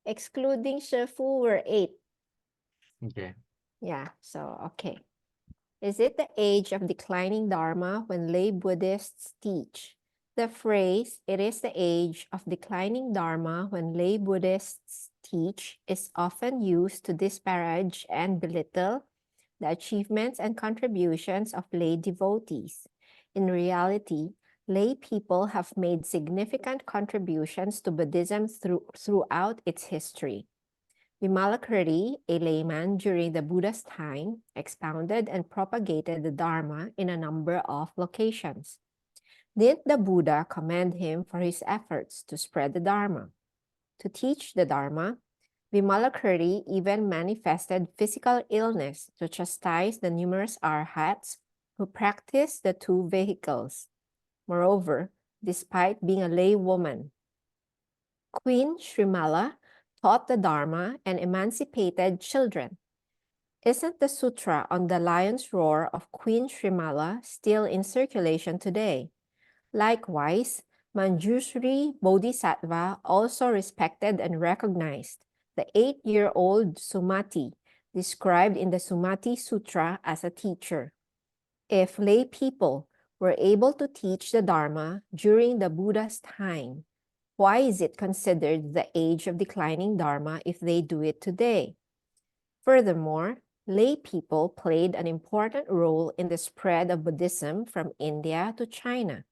excluding Shifu, were 8. Okay. Yeah, so, okay. Is it the age of declining Dharma when lay Buddhists teach? The phrase, it is the age of declining Dharma when lay Buddhists teach, is often used to disparage and belittle the achievements and contributions of lay devotees. In reality, lay people have made significant contributions to Buddhism throughout its history. Vimalakirti, a layman during the Buddha's time, expounded and propagated the Dharma in a number of locations. Did the Buddha commend him for his efforts to spread the Dharma? To teach the Dharma, Vimalakirti even manifested physical illness to chastise the numerous arhats who practiced the two vehicles. Moreover, despite being a lay woman, Queen Srimala taught the Dharma and emancipated children. Isn't the sutra on the lion's roar of Queen Srimala still in circulation today? Likewise, Manjushri Bodhisattva also respected and recognized the 8-year-old Sumati, described in the Sumati Sutra as a teacher. If lay people were able to teach the Dharma during the Buddha's time, why is it considered the age of declining Dharma if they do it today? Furthermore, lay people played an important role in the spread of Buddhism from India to China.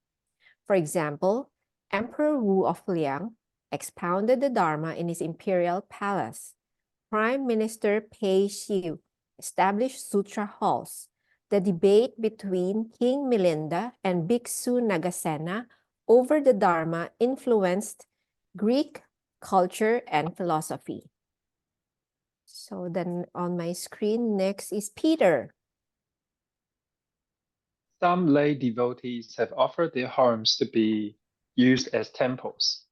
For example, Emperor Wu of Liang expounded the Dharma in his imperial palace. Prime Minister Pei Xiu established sutra halls. The debate between King Milinda and Bhiksu Nagasena over the Dharma influenced Greek culture and philosophy. So then on my screen next is Peter. Some lay devotees have offered their homes to be used as temples.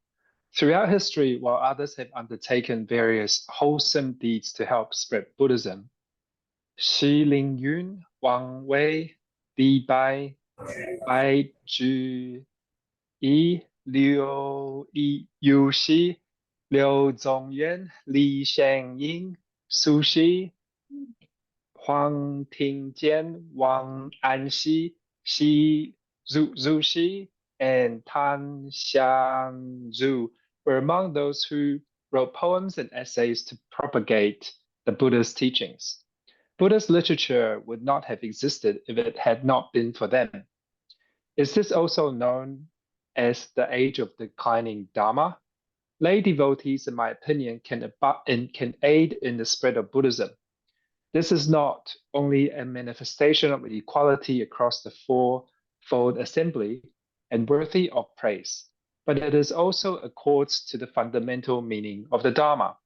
Throughout history, while others have undertaken various wholesome deeds to help spread Buddhism, Xi Lingyun, Wang Wei, Li Bai, Bai Zhi Yi, Liu Yuxi, Liu Zongyuan, Li Shangying, Su Shi, Huang Tingjian, Wang Anxi, Xi Zuxi, and Tan Xiangzhu were among those who wrote poems and essays to propagate the Buddha's teachings. Buddhist literature would not have existed if it had not been for them. Is this also known as the age of declining Dharma? Lay devotees, in my opinion, can aid in the spread of Buddhism. This is not only a manifestation of equality across the fourfold assembly and worthy of praise, but it is also accords to the fundamental meaning of the Dharma.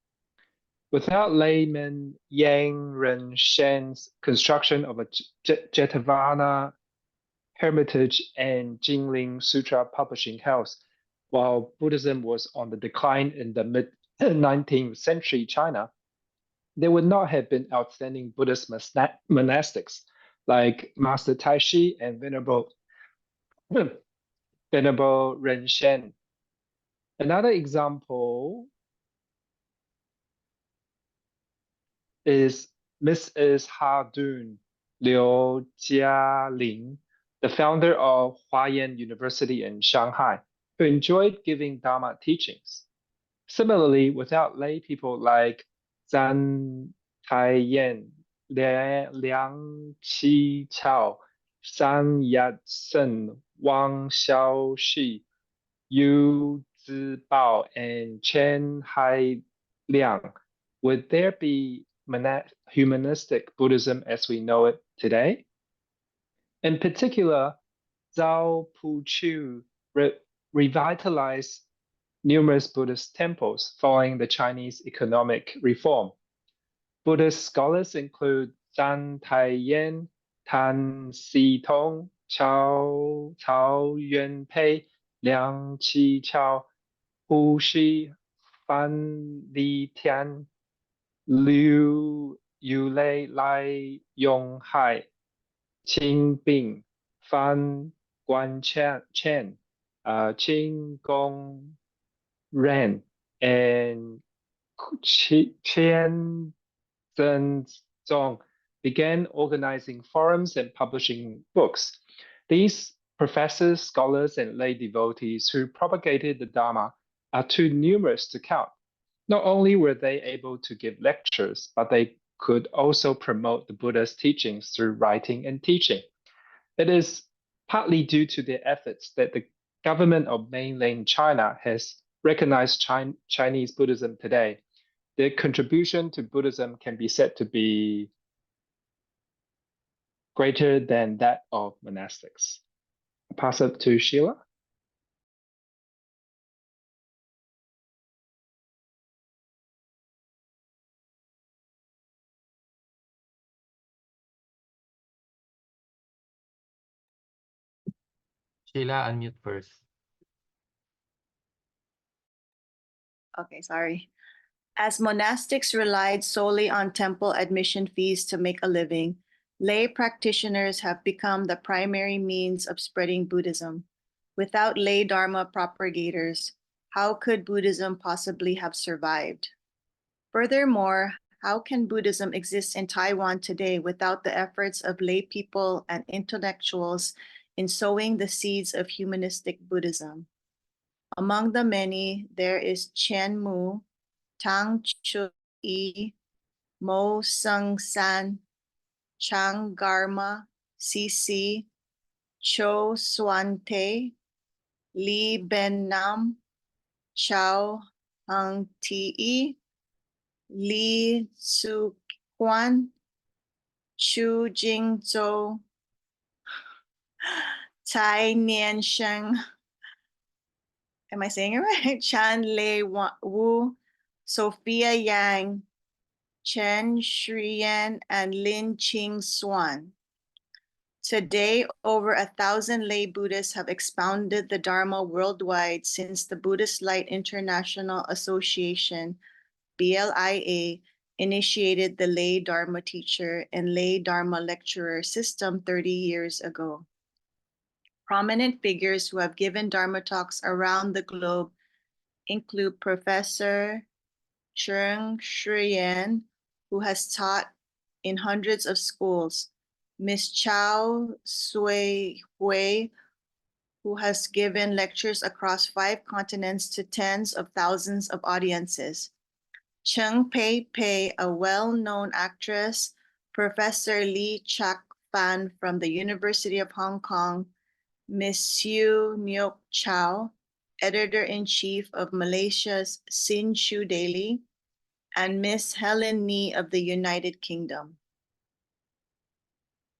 Without layman Yang Renshen's construction of a Jetavana hermitage and Jingling Sutra publishing house, while Buddhism was on the decline in the mid-19th century China, there would not have been outstanding Buddhist monastics like Master Taishi and Venerable Renshen. Another example is Mrs. Hadun Liu Jialing, the founder of Huayan University in Shanghai, who enjoyed giving Dharma teachings. Similarly, without lay people like Zhang Taiyan, Liang Qichao, San Yat-sen, Wang Xiaoshi, Yu Zibao, and Chen Hailiang, would there be humanistic Buddhism as we know it today? In particular, Zhao Puchu revitalized numerous Buddhist temples following the Chinese economic reform. Buddhist scholars include Zhang Taiyan, Tan Xitong, Cao Yuanpei, Liang Qichao, Hu Shi, Fan Litian, Liu Yulei, Lai Yonghai, Qing Bing, Fan Guanchen, Qing Gong Ren, and Qian Zhenzong began organizing forums and publishing books. These professors, scholars, and lay devotees who propagated the Dharma are too numerous to count. Not only were they able to give lectures, but they could also promote the Buddha's teachings through writing and teaching. It is partly due to their efforts that the government of mainland China has recognized Chinese Buddhism today. Their contribution to Buddhism can be said to be greater than that of monastics. I'll pass it to Sheila. Sheila, unmute first. Okay, sorry. As monastics relied solely on temple admission fees to make a living, lay practitioners have become the primary means of spreading Buddhism. Without lay Dharma propagators, how could Buddhism possibly have survived? Furthermore, how can Buddhism exist in Taiwan today without the efforts of lay people and intellectuals in sowing the seeds of humanistic Buddhism? Among the many, there is Chen Mu, Tang Chu-yi, Mo Sung-san, Chang Garma, CC, Cho Suan-te, Li Ben-nam, Chao Hang-ti, Li Su-kwan, Chu Jing-zhou, Tai Nian-sheng, am I saying it right? Chan Lei Wu, Sophia Yang, Chen Shriyan, and Lin Ching Swan. Today, over 1,000 lay Buddhists have expounded the Dharma worldwide since the Buddhist Light International Association, BLIA, initiated the lay Dharma teacher and lay Dharma lecturer system 30 years ago. Prominent figures who have given Dharma talks around the globe include Professor Cheng Shriyan, who has taught in hundreds of schools, Ms. Chao Sui Hui, who has given lectures across 5 continents to tens of thousands of audiences, Cheng Pei Pei, a well-known actress, Professor Lee Chak Fan from the University of Hong Kong, Ms. Siu Myok Chow, Editor-in-Chief of Malaysia's Sin Chu Daily, and Ms. Helen Nee of the United Kingdom.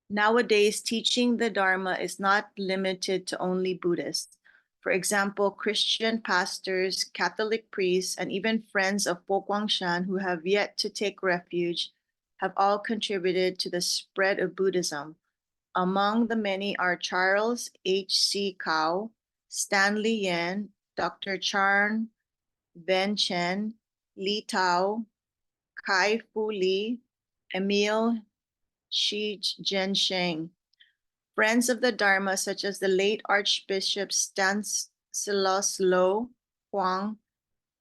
Nowadays, teaching the Dharma is not limited to only Buddhists. For example, Christian pastors, Catholic priests, and even friends of Po Guangshan who have yet to take refuge have all contributed to the spread of Buddhism. Among the many are Charles H.C. Kao, Stanley Yen, Dr. Charn Ven Chen, Li Tao, Kai Fu Lee, Emil Shi Zhensheng. Friends of the Dharma, such as the late Archbishop Stanislaus Lo Huang,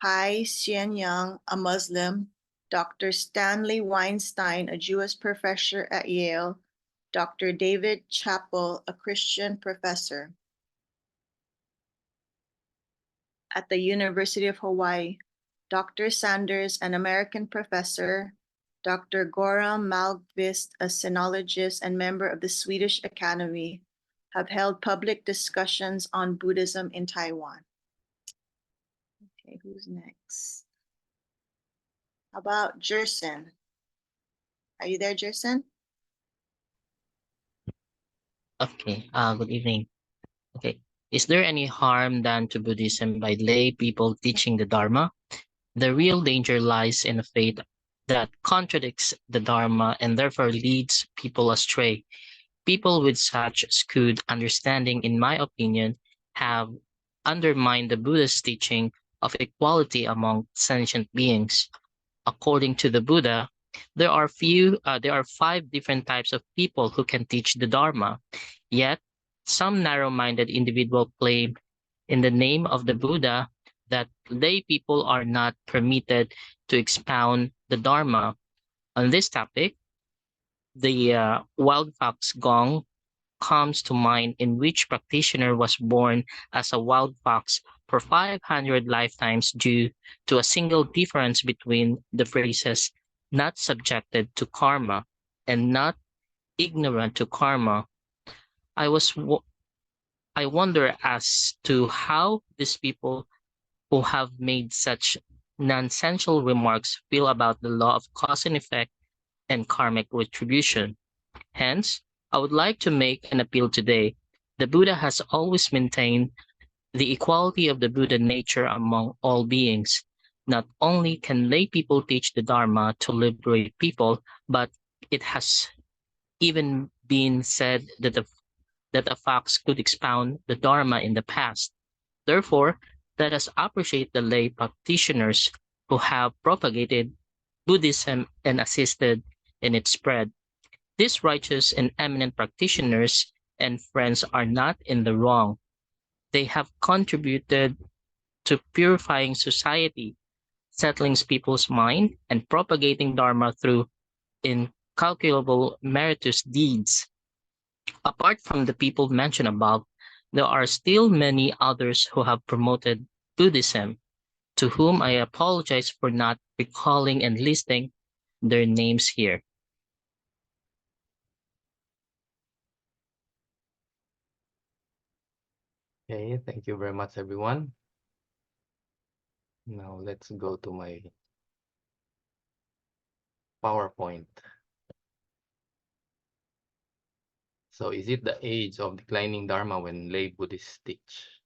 Hai Xianyang, a Muslim, Dr. Stanley Weinstein, a Jewish professor at Yale, Dr. David Chappell, a Christian professor at the University of Hawaii, Dr. Sanders, an American professor, Dr. Goran Malmqvist, a sinologist and member of the Swedish Academy, have held public discussions on Buddhism in Taiwan. Okay, who's next? How about Jerson? Are you there, Jerson? Okay, good evening. Okay, is there any harm done to Buddhism by lay people teaching the Dharma? The real danger lies in a faith that contradicts the Dharma and therefore leads people astray. People with such skewed understanding, in my opinion, have undermined the Buddhist teaching of equality among sentient beings. According to the Buddha, there are 5 different types of people who can teach the Dharma. Yet, some narrow-minded individual claim, in the name of the Buddha, that lay people are not permitted to expound the Dharma. On this topic, the wild fox gong comes to mind, in which practitioner was born as a wild fox for 500 lifetimes due to a single difference between the phrases not subjected to karma and not ignorant to karma. I was I wonder as to how these people who have made such nonsensical remarks feel about the law of cause and effect and karmic retribution. Hence, I would like to make an appeal today. The Buddha has always maintained the equality of the Buddha nature among all beings. Not only can lay people teach the Dharma to liberate people, but it has even been said that a fox could expound the Dharma in the past. Therefore, let us appreciate the lay practitioners who have propagated Buddhism and assisted in its spread. These righteous and eminent practitioners and friends are not in the wrong. They have contributed to purifying society, settling people's mind, and propagating Dharma through incalculable meritorious deeds. Apart from the people mentioned above, there are still many others who have promoted Buddhism, to whom I apologize for not recalling and listing their names here. Okay, thank you very much, everyone. Now let's go to my PowerPoint. So is it the age of declining Dharma when lay Buddhists teach?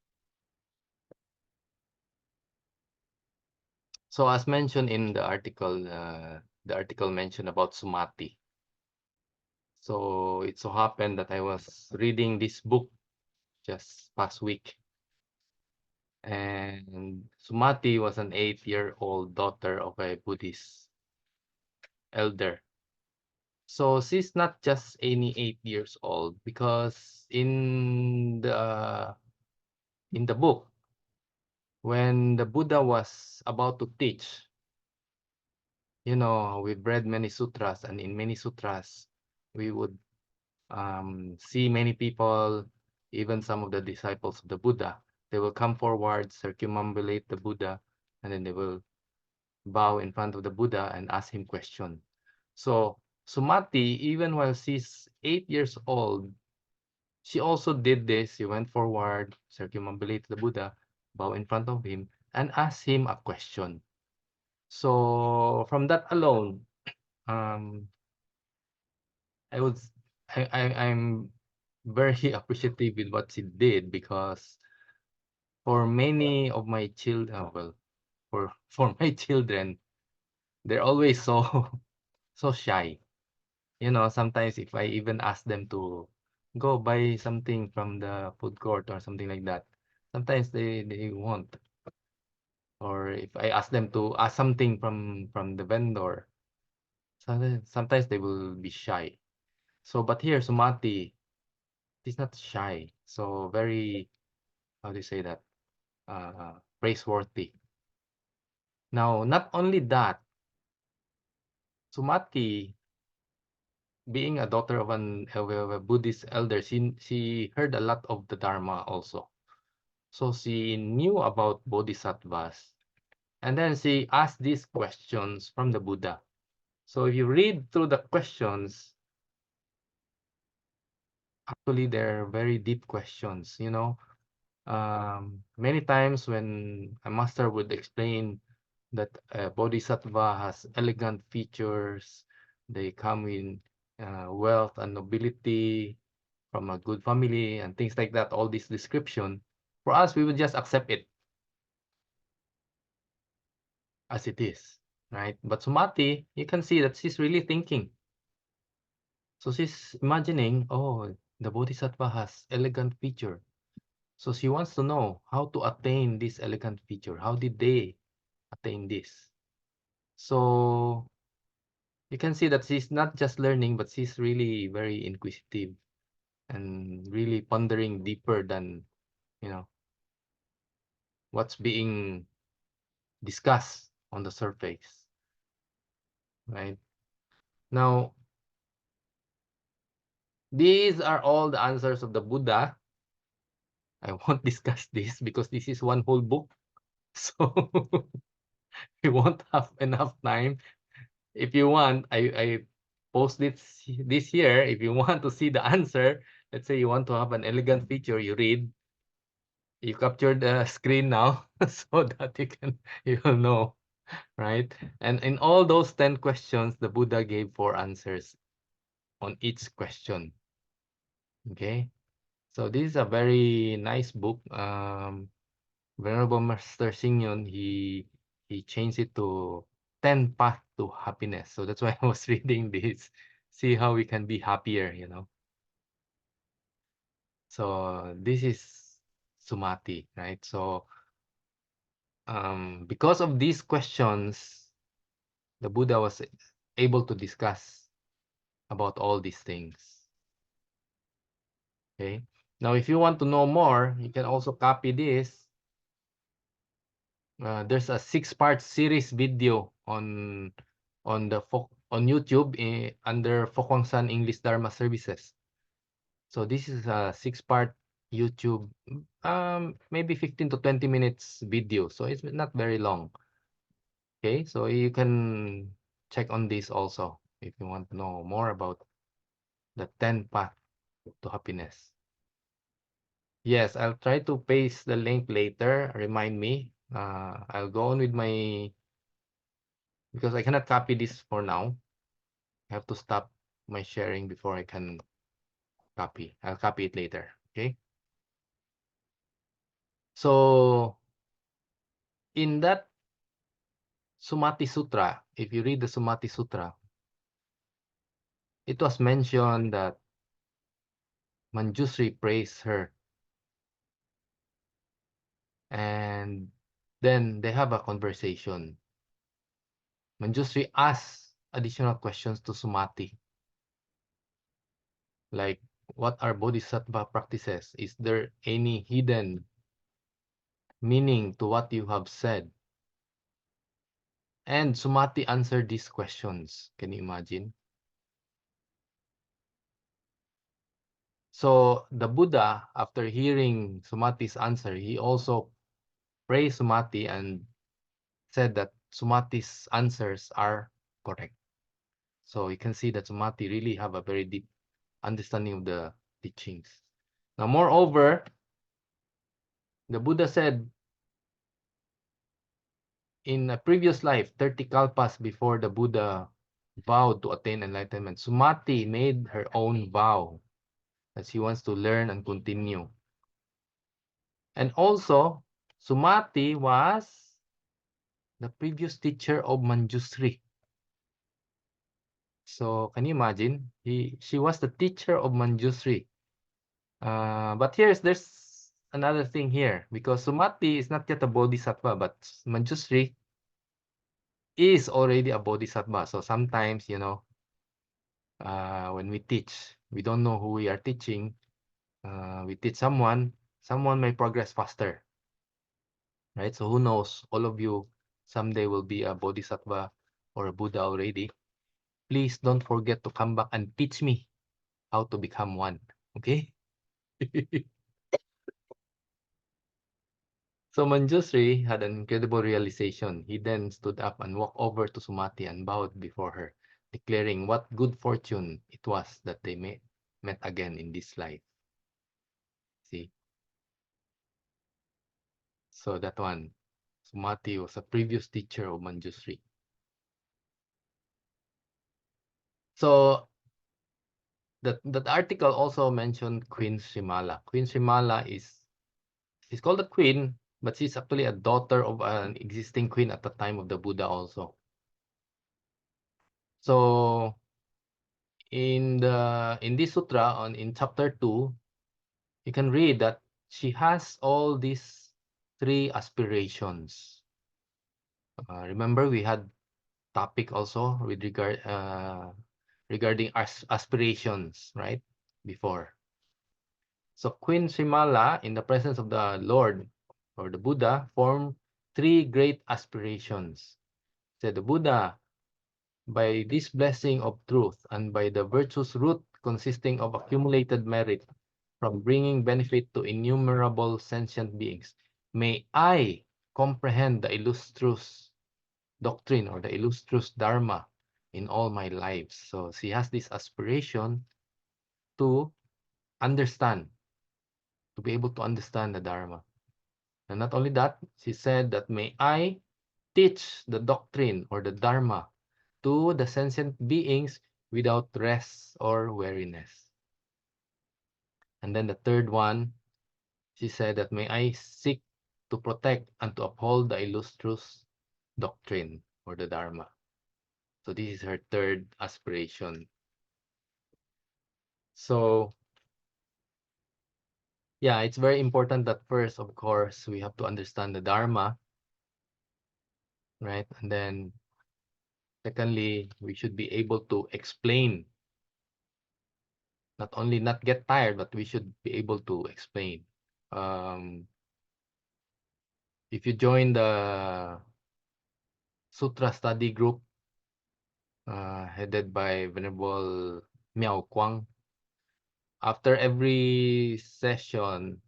So as mentioned in the article mentioned about Sumati. So it so happened that I was reading this book just past week. And Sumati was an 8-year-old daughter of a Buddhist elder. So she's not just any 8 years old, because in the book, when the Buddha was about to teach, we've read many sutras, and in many sutras, we would see many people, even some of the disciples of the Buddha, they will come forward, circumambulate the Buddha, and then they will bow in front of the Buddha and ask him question. So Sumati, even while she's 8 years old, she also did this. She went forward, circumambulate the Buddha, bow in front of him, and ask him a question. So from that alone, I'm very appreciative with what she did, because for many of my children, for my children, they're always so shy. Sometimes if I even ask them to go buy something from the food court or something like that, sometimes they won't. Or if I ask them to ask something from the vendor, sometimes they will be shy. So, but here, Sumati is not shy. So very, how do you say that? Praiseworthy. Now, not only that, Sumati, being a daughter of a Buddhist elder, she heard a lot of the Dharma also. So she knew about bodhisattvas. And then she asked these questions from the Buddha. So if you read through the questions, actually they're very deep questions, Many times when a master would explain that a bodhisattva has elegant features, they come in wealth and nobility, from a good family and things like that, all this description, for us, we would just accept it as it is, right? But Sumati, you can see that she's really thinking. So she's imagining, oh, the bodhisattva has elegant feature. So she wants to know how to attain this elegant feature. How did they attain this? So you can see that she's not just learning, but she's really very inquisitive and really pondering deeper than, what's being discussed on the surface, right? Now, these are all the answers of the Buddha. I won't discuss this because this is one whole book. So we won't have enough time. If you want, I post this here. If you want to see the answer, let's say you want to have an elegant feature, you read, you capture the screen now so that you'll know, right? And in all those 10 questions, the Buddha gave 4 answers on each question. Okay, so this is a very nice book. Venerable Master Xing he changed it to 10 path to happiness. So that's why I was reading this. See how we can be happier, you know. So this is Sumati, right? So because of these questions, the Buddha was able to discuss about all these things. Okay. Now, if you want to know more, you can also copy this. There's a 6-part series video on YouTube under Fokwangsan English Dharma Services. So this is a 6-part YouTube, maybe 15 to 20 minutes video. So it's not very long. Okay, so you can check on this also if you want to know more about the 10 path to happiness. Yes, I'll try to paste the link later. Remind me. I'll go on with my, because I cannot copy this for now. I have to stop my sharing before I can copy. I'll copy it later. Okay. So in that Sumati Sutra, if you read the Sumati Sutra, it was mentioned that Manjusri praised her. And then they have a conversation. Manjusri asks additional questions to Sumati. Like, what are bodhisattva practices? Is there any hidden meaning to what you have said? And Sumati answered these questions. Can you imagine? So the Buddha, after hearing Sumati's answer, he also praised Sumati and said that Sumati's answers are correct. So you can see that Sumati really have a very deep understanding of the teachings. Now, moreover, the Buddha said in a previous life, 30 kalpas before the Buddha vowed to attain enlightenment, Sumati made her own vow that she wants to learn and continue. And also, Sumati was the previous teacher of Manjusri. So can you imagine? She was the teacher of Manjusri. But there's another thing here, because Sumati is not yet a bodhisattva, but Manjusri is already a bodhisattva. So sometimes, you know, when we teach, we don't know who we are teaching. We teach someone may progress faster, right? So who knows? All of you someday will be a bodhisattva or a Buddha already. Please don't forget to come back and teach me how to become one. Okay? So Manjusri had an incredible realization. He then stood up and walked over to Sumati and bowed before her, declaring what good fortune it was that they met again in this life. See? So that one, Sumati was a previous teacher of Manjusri. So that article also mentioned Queen Shimala. Queen Shimala she's called a queen, but she's actually a daughter of an existing queen at the time of the Buddha also. So in this sutra in chapter 2, you can read that she has all these 3 aspirations. Remember we had topic also with regarding aspirations, right? Before. So Queen Shimala, in the presence of the Lord, or the Buddha formed 3 great aspirations. Said the Buddha, by this blessing of truth and by the virtuous root consisting of accumulated merit from bringing benefit to innumerable sentient beings, may I comprehend the illustrious doctrine or the illustrious Dharma in all my lives. So she has this aspiration to understand, to be able to understand the Dharma. And not only that, she said that may I teach the doctrine or the Dharma to the sentient beings without rest or weariness. And then the third one, she said that may I seek to protect and to uphold the illustrious doctrine or the Dharma. So this is her third aspiration. So yeah, it's very important that first, of course, we have to understand the Dharma, right? And then secondly, we should be able to explain, not only not get tired, but we should be able to explain. If you join the Sutra study group headed by Venerable Miao Kwang, after every session,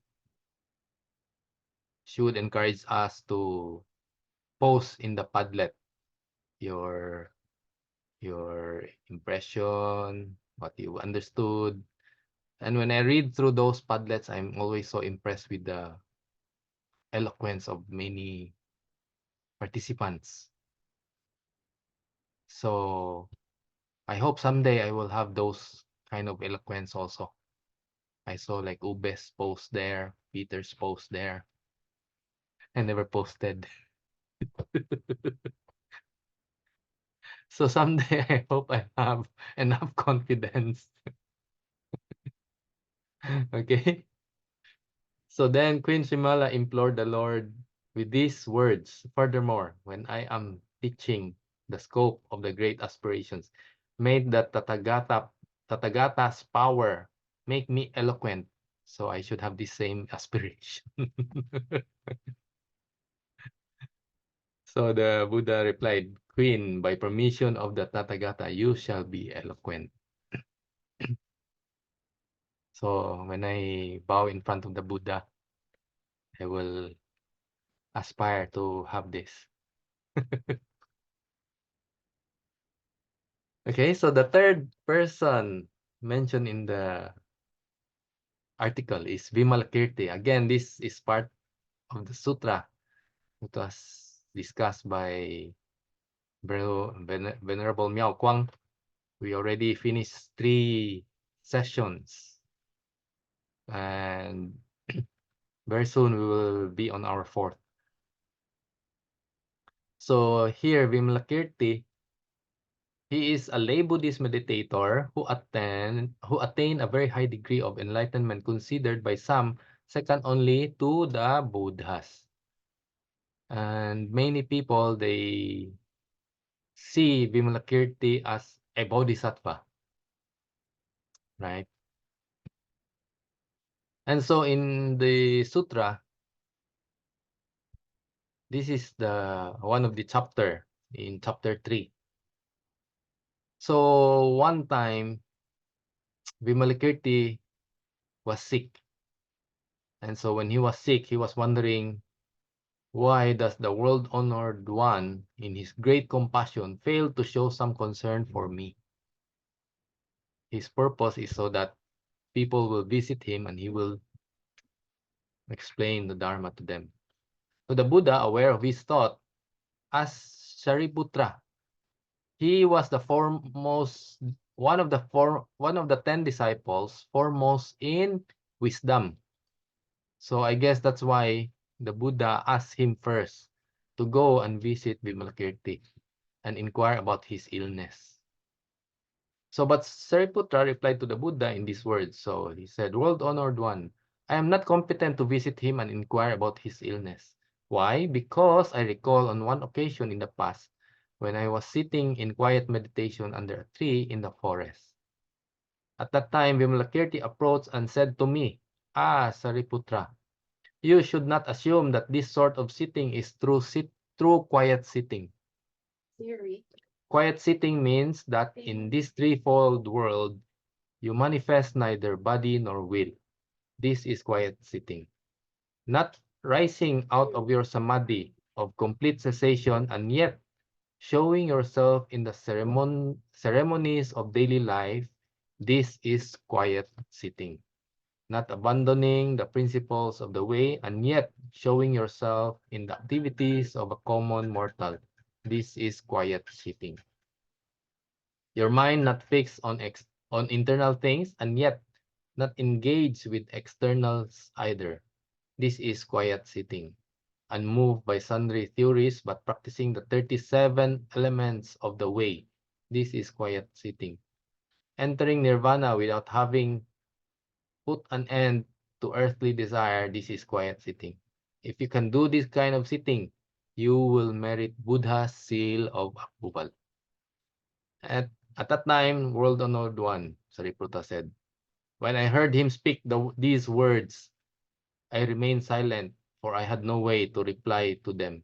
she would encourage us to post in the Padlet your impression, what you understood. And when I read through those Padlets, I'm always so impressed with the eloquence of many participants. So I hope someday I will have those kind of eloquence also. I saw like Ube's post there, Peter's post there. I never posted. So someday I hope I have enough confidence. Okay. So then Queen Shimala implored the Lord with these words, furthermore, when I am teaching the scope of the great aspirations, may the Tathagata's power make me eloquent. So I should have the same aspiration. So the Buddha replied, Queen, by permission of the Tathagata, you shall be eloquent. So when I bow in front of the Buddha, I will aspire to have this. Okay, so the third person mentioned in the article is Vimalakirti. Again, this is part of the sutra. It was discussed by Venerable Miao Kwang. We already finished 3 sessions. And very soon we will be on our 4th. So here, Vimalakirti, he is a lay Buddhist meditator who attained a very high degree of enlightenment, considered by some second only to the Buddhas. And many people, they see Vimalakirti as a bodhisattva, right? And so in the sutra, this is the one of the chapter in chapter 3. So one time, Vimalakirti was sick. And so when he was sick, he was wondering, why does the world-honored one, in his great compassion, fail to show some concern for me? His purpose is so that people will visit him and he will explain the Dharma to them. So the Buddha, aware of his thought, asked Shariputra. He was the foremost, one of the 10 disciples, foremost in wisdom. So I guess that's why the Buddha asked him first to go and visit Vimalakirti and inquire about his illness. So, but Sariputra replied to the Buddha in these words. So he said, World-honored one, I am not competent to visit him and inquire about his illness. Why? Because I recall on one occasion in the past when I was sitting in quiet meditation under a tree in the forest. At that time, Vimalakirti approached and said to me, Ah, Sariputra, you should not assume that this sort of sitting is true quiet sitting. Theory. Quiet sitting means that in this threefold world, you manifest neither body nor will. This is quiet sitting. Not rising out of your samadhi of complete cessation and yet showing yourself in the ceremonies of daily life. This is quiet sitting. Not abandoning the principles of the way and yet showing yourself in the activities of a common mortal. This is quiet sitting. Your mind not fixed on internal things and yet not engaged with externals either. This is quiet sitting. Unmoved by sundry theories but practicing the 37 elements of the way. This is quiet sitting. Entering nirvana without having put an end to earthly desire. This is quiet sitting. If you can do this kind of sitting, you will merit Buddha's seal of approval. At that time, world honored one, Sariputta said, when I heard him speak these words, I remained silent, for I had no way to reply to them.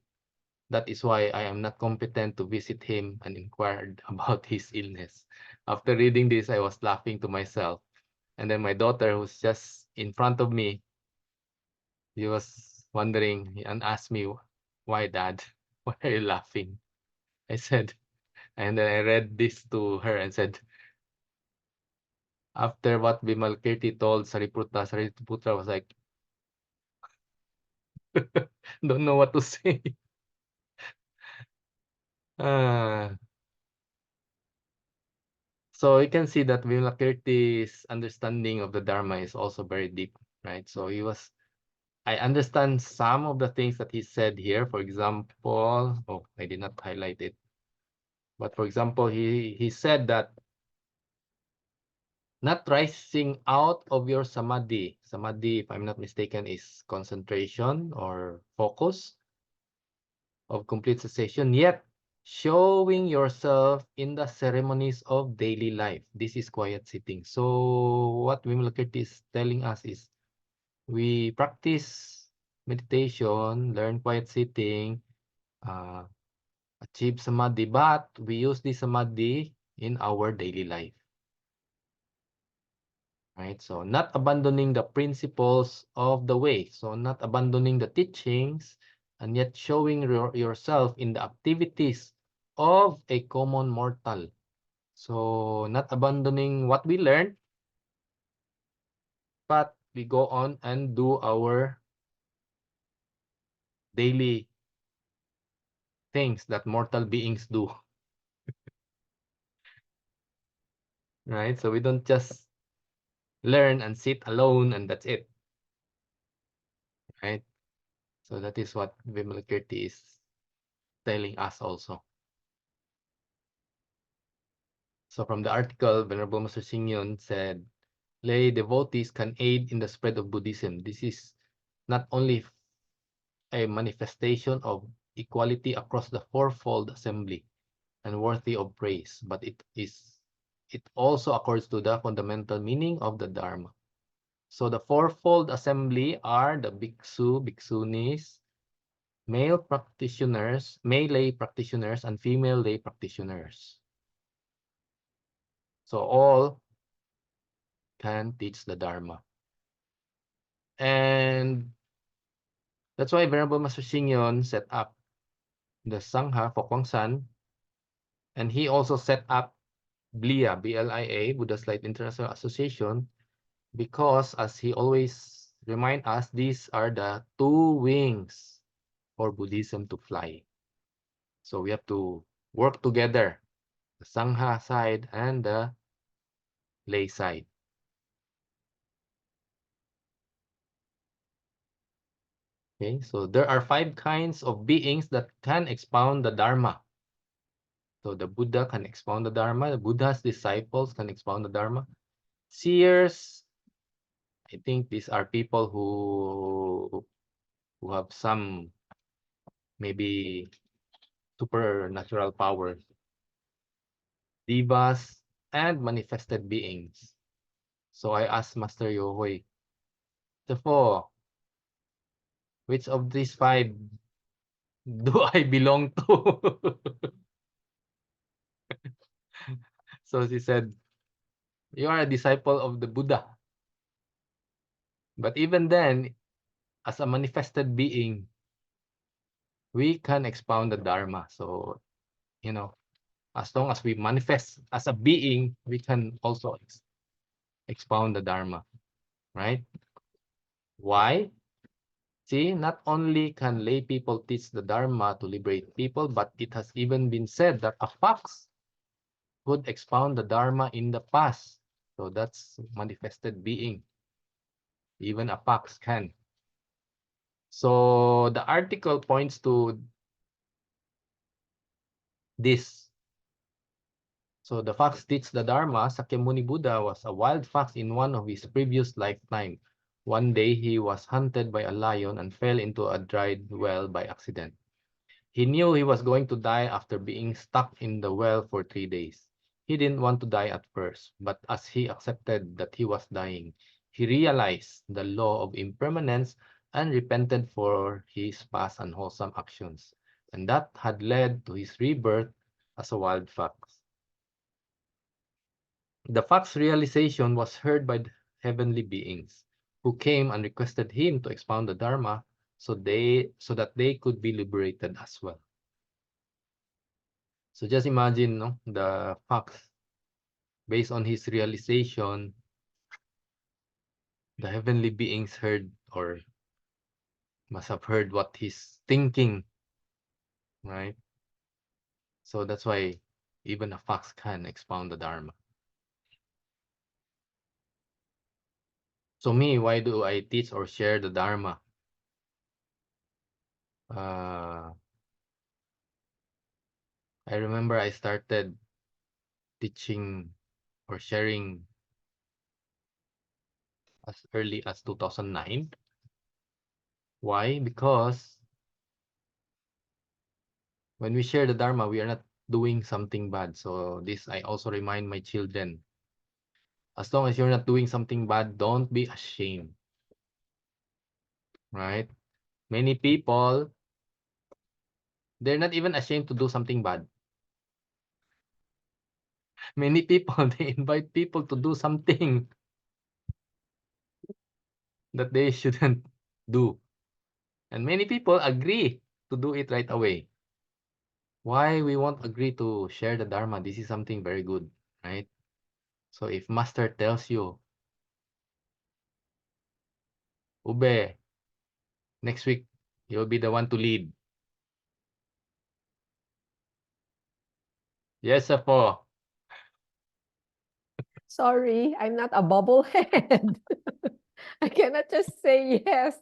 That is why I am not competent to visit him and inquired about his illness. After reading this, I was laughing to myself. And then my daughter, who's just in front of me, he was wondering and asked me, why, Dad? Why are you laughing? I said, and then I read this to her and said, after what Vimalkirti told Sariputta, Sariputta was like, don't know what to say. So you can see that Vimalkirti's understanding of the Dharma is also very deep, right? So I understand some of the things that he said here. For example, I did not highlight it. But for example, he said that not rising out of your samadhi. Samadhi, if I'm not mistaken, is concentration or focus of complete cessation, yet showing yourself in the ceremonies of daily life. This is quiet sitting. So what Vimalakirti is telling us is we practice meditation, learn quiet sitting, achieve samadhi, but we use this samadhi in our daily life. Right? So not abandoning the principles of the way. So not abandoning the teachings and yet showing yourself in the activities of a common mortal. So not abandoning what we learned, but we go on and do our daily things that mortal beings do. Right? So we don't just learn and sit alone and that's it. Right? So that is what Vimalakirti is telling us also. So from the article, Venerable Master Xing said, lay devotees can aid in the spread of Buddhism. This is not only a manifestation of equality across the fourfold assembly and worthy of praise, but it also accords to the fundamental meaning of the Dharma. So the fourfold assembly are the bhiksu, bhikshunis, male lay practitioners, and female lay practitioners. So all can teach the Dharma. And that's why Venerable Master Xing set up the Sangha for Kwangsan, and he also set up BLIA, B-L-I-A, Buddha's Light International Association, because as he always remind us, these are the two wings for Buddhism to fly. So we have to work together, the Sangha side and the lay side. Okay, so there are 5 kinds of beings that can expound the Dharma. So the Buddha can expound the Dharma, the Buddha's disciples can expound the Dharma. Seers, I think these are people who have some maybe supernatural powers. Devas and manifested beings. So I asked Master Yohoy, therefore, which of these 5 do I belong to? So she said, you are a disciple of the Buddha. But even then, as a manifested being, we can expound the Dharma. So, you know, as long as we manifest as a being, we can also expound the Dharma, right? Why? See, not only can lay people teach the Dharma to liberate people, but it has even been said that a fox could expound the Dharma in the past. So that's manifested being. Even a fox can. So the article points to this. So the fox teaches the Dharma. Sakyamuni Buddha was a wild fox in one of his previous lifetime. One day he was hunted by a lion and fell into a dried well by accident. He knew he was going to die after being stuck in the well for 3 days. He didn't want to die at first, but as he accepted that he was dying, he realized the law of impermanence and repented for his past unwholesome actions. And that had led to his rebirth as a wild fox. The fox's realization was heard by the heavenly beings, who came and requested him to expound the Dharma so that they could be liberated as well. So just imagine, no, the fox, based on his realization, the heavenly beings heard or must have heard what he's thinking, right? So that's why even a fox can expound the Dharma. So me, why do I teach or share the Dharma? I remember I started teaching or sharing as early as 2009. Why? Because when we share the Dharma, we are not doing something bad. So this I also remind my children. As long as you're not doing something bad, don't be ashamed. Right? Many people, they're not even ashamed to do something bad. Many people, they invite people to do something that they shouldn't do. And many people agree to do it right away. Why we won't agree to share the Dharma? This is something very good, right? So if Master tells you, Ube, next week, you'll be the one to lead. Yes, po. Sorry, I'm not a bubblehead. I cannot just say yes.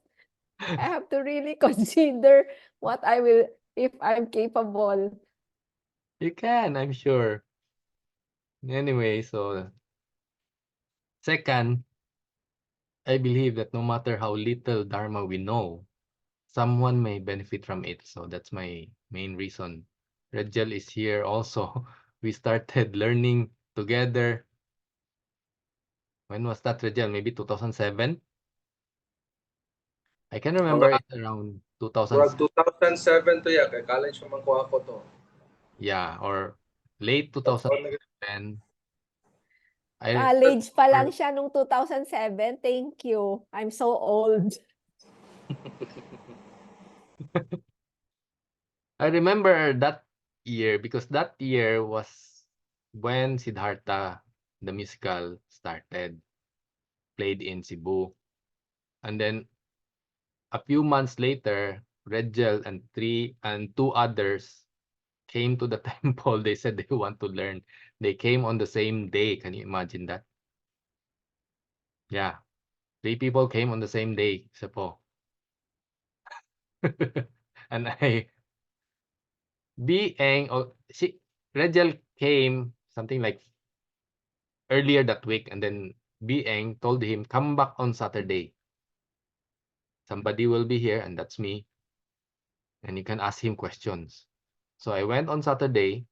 I have to really consider what I will, if I'm capable. You can, I'm sure. Anyway, so second, I believe that no matter how little Dharma we know, someone may benefit from it. So that's my main reason. Rajal is here also. We started learning together. When was that, Rajal? Maybe 2007? I can remember Mga it around murag 2006. 2007 to ya kay college man ko ako to. Yeah, or late Taon na 2007. College pa lang siya nung 2007. Thank you. I'm so old. I remember that year because that year was when Siddhartha, the musical, started, played in Cebu. And then a few months later, Redgel and 2 others came to the temple. They said they want to learn. They came on the same day. Can you imagine that? Yeah. 3 people came on the same day, isa po. And Redgel came something like earlier that week, and then Bieng told him, come back on Saturday. Somebody will be here, and that's me. And you can ask him questions. So I went on Saturday,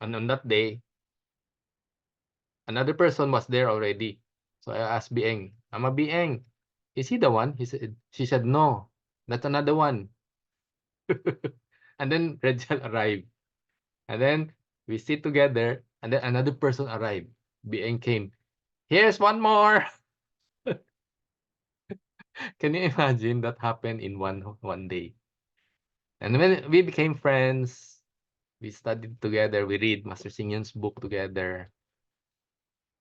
and on that day, another person was there already. So I asked Bieng, Ama Bieng, is he the one? She said, no. That's another one. And then Rachel arrived. And then we sit together, and then another person arrived. BN came. Here's one more. Can you imagine that happened in one day? And when we became friends, we studied together, we read Master Singyon's book together.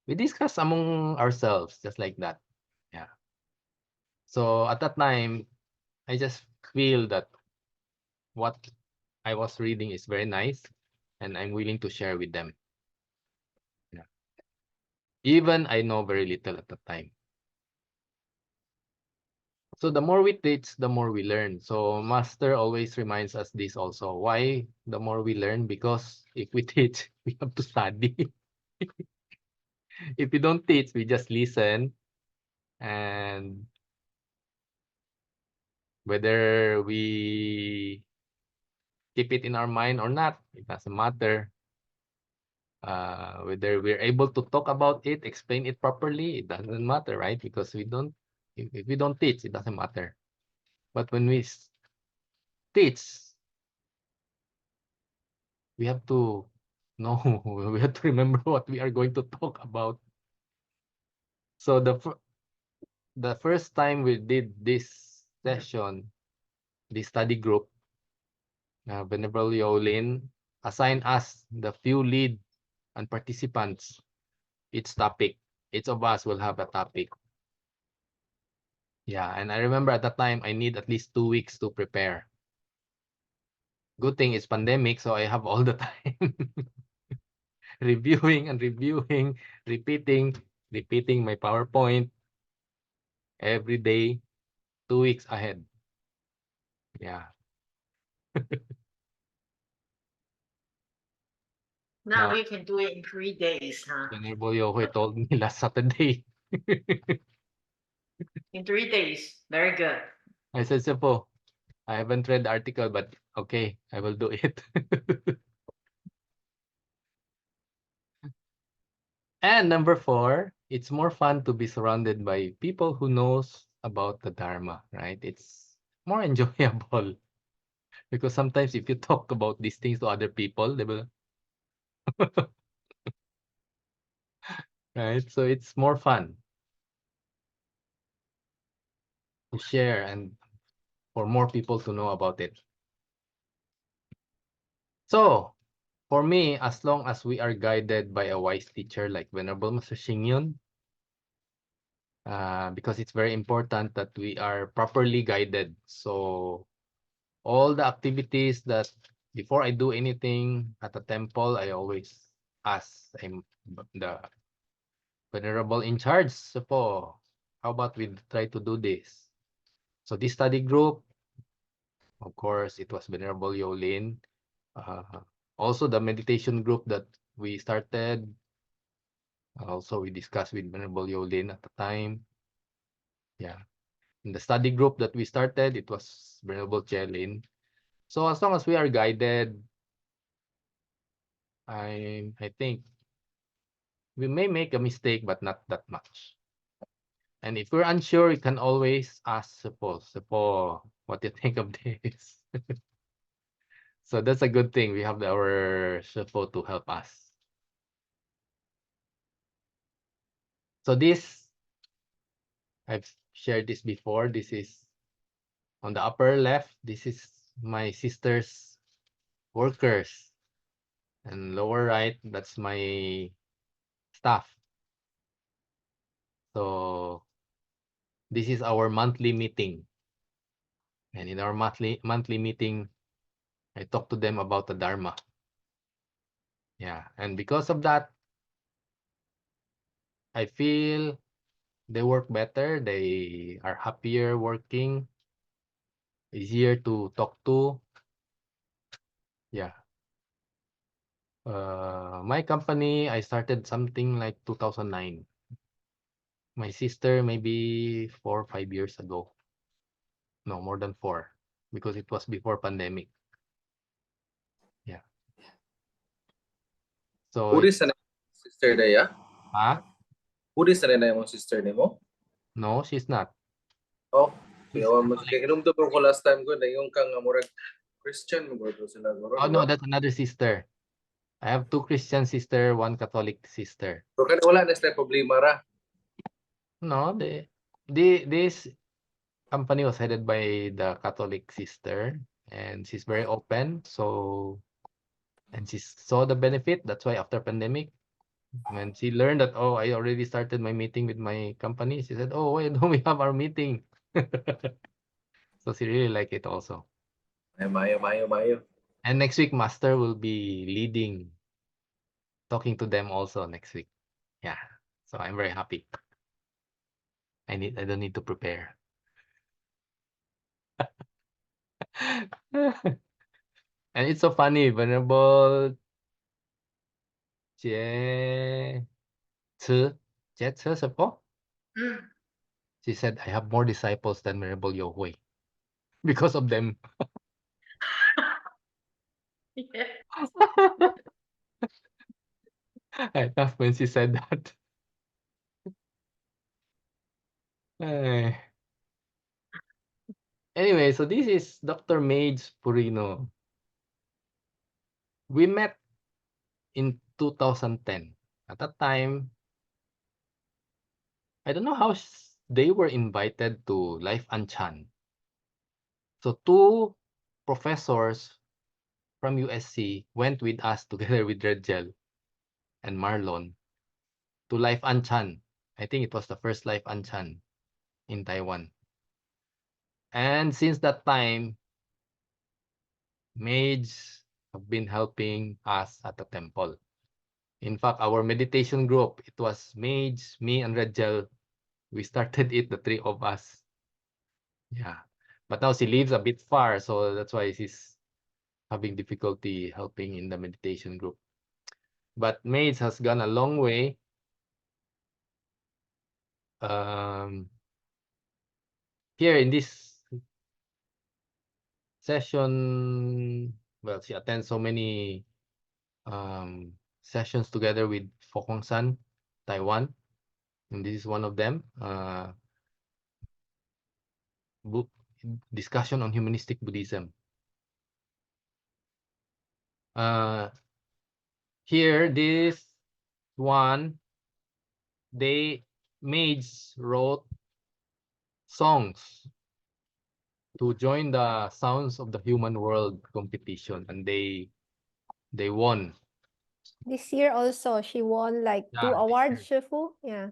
We discuss among ourselves, just like that. Yeah. So at that time, I just feel that what I was reading is very nice, and I'm willing to share with them. Yeah. Even I know very little at the time. So the more we teach, the more we learn. So Master always reminds us this also. Why the more we learn? Because if we teach, we have to study. If we don't teach, we just listen. And whether we keep it in our mind or not, it doesn't matter. Whether we're able to talk about it, explain it properly, it doesn't matter, right? Because if we don't teach, it doesn't matter. But when we teach, we have to know, we have to remember what we are going to talk about. So the first time we did this session, the study group, Venerable Yolin assigned us the few lead and participants. Each topic, each of us will have a topic. Yeah, and I remember at that time I need at least 2 weeks to prepare. Good thing it's pandemic, so I have all the time. Reviewing and reviewing, repeating my PowerPoint every day, 2 weeks ahead. Yeah. Now you can do it in 3 days, huh? Venerable Yohe told me last Saturday. In 3 days. Very good. I said, Sepo, I haven't read the article, but okay, I will do it. And number 4, it's more fun to be surrounded by people who knows about the Dharma, right? It's more enjoyable because sometimes if you talk about these things to other people, they will, right? So it's more fun to share and for more people to know about it. So for me, as long as we are guided by a wise teacher like Venerable Master Xingyon, because it's very important that we are properly guided. So all the activities that before I do anything at the temple, I always ask the venerable in charge. So how about we try to do this? So this study group, of course, it was Venerable Yolin. Also the meditation group that we started. Also we discussed with Venerable Yolin at the time. Yeah. In the study group that we started, it was Venerable Chelin. So as long as we are guided, I think we may make a mistake, but not that much. And if we're unsure, you can always ask Sepo, what do you think of this? So that's a good thing. We have our Sepo to help us. So this, I've shared this before. This is on the upper left. This is my sister's workers. And lower right, that's my staff. So this is our monthly meeting. And in our monthly meeting, I talk to them about the Dharma. Yeah, and because of that, I feel they work better. They are happier working, easier to talk to. Yeah. My company, I started something like 2009. My sister, maybe 4 or 5 years ago. No, more than 4, because it was before pandemic. Yeah. So, Buddhist na sister na ya? ah? Buddhist na yung sister ni mo? No, she's not. Oh, Yawa mas kay hinumdum ko last time ko na yung kang murag Christian mo to sila guro. Oh no, that's another sister. I have two Christian sister, one Catholic sister. So kan wala na sa problema ra. No, this company was headed by the Catholic sister, and she's very open. So, and she saw the benefit. That's why after pandemic, when she learned that, oh, I already started my meeting with my company, she said, oh, why don't we have our meeting? So she really liked it also. Ay mayo. And next week, Master will be leading, talking to them also next week. Yeah. So I'm very happy. I don't need to prepare. And it's so funny, Venerable Jie Sepo, Mm. she said, I have more disciples than Venerable Yohui because of them. Yeah. I laughed when she said that. Ay. Anyway, so this is Dr. Mage Purino. We met in 2010. At that time, I don't know how they were invited to Life Anchan. So two professors from USC went with us together with Redgel and Marlon to Life Anchan. I think it was the first Life Anchan in Taiwan. And since that time, maids have been helping us at the temple. In fact, our meditation group, it was maids, me, and Redgel. We started it, the three of us. Yeah. But now she lives a bit far, so that's why she's having difficulty helping in the meditation group. But maids has gone a long way. Here in this session, well, she attends so many sessions together with Fokong San, Taiwan, and this is one of them. Book discussion on humanistic Buddhism. Here, this one, they maids wrote songs to join the Sounds of the Human World competition, and they won. This year also, she won like two Yeah, awards, Shifu. Yeah,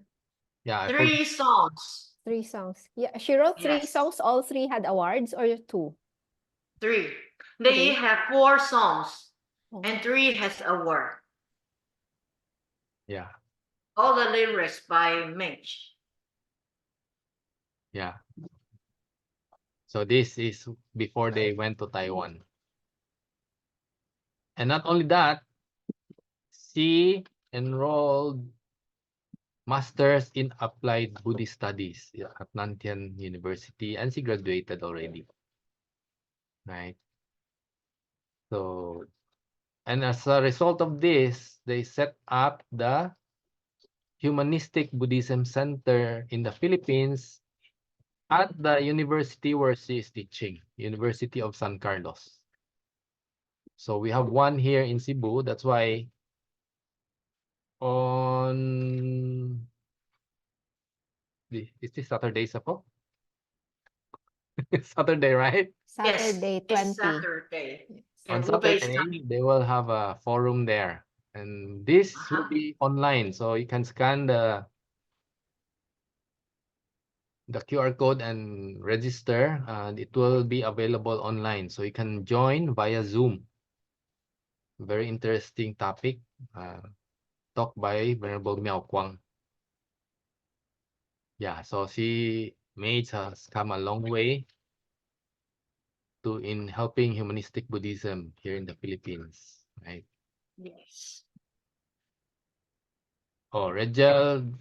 yeah, I 3 songs. 3 songs. Yeah, she wrote 3 Yes. songs. All 3 had awards or 2? 3. They 3? have 4 songs, Oh. and 3 has award. Yeah, All the lyrics by Mitch. yeah. So this is before they went to Taiwan. And not only that, she enrolled Masters in Applied Buddhist Studies at Nantian University, and she graduated already. Right? So, and as a result of this, they set up the Humanistic Buddhism Center in the Philippines at the university where she is teaching, University of San Carlos. So we have one here in Cebu. That's why on is this Saturday, Sapo? Saturday, right? Saturday, Yes, 20. it's Saturday. On And Ube is Saturday, coming. they will have a forum there. And this will be online. So you can scan the QR code and register. And it will be available online. So you can join via Zoom. Very interesting topic. Talk by Venerable Miao Kwang. Yeah, so she maids has come a long way in helping humanistic Buddhism here in the Philippines, right? Yes. Oh, Rachel,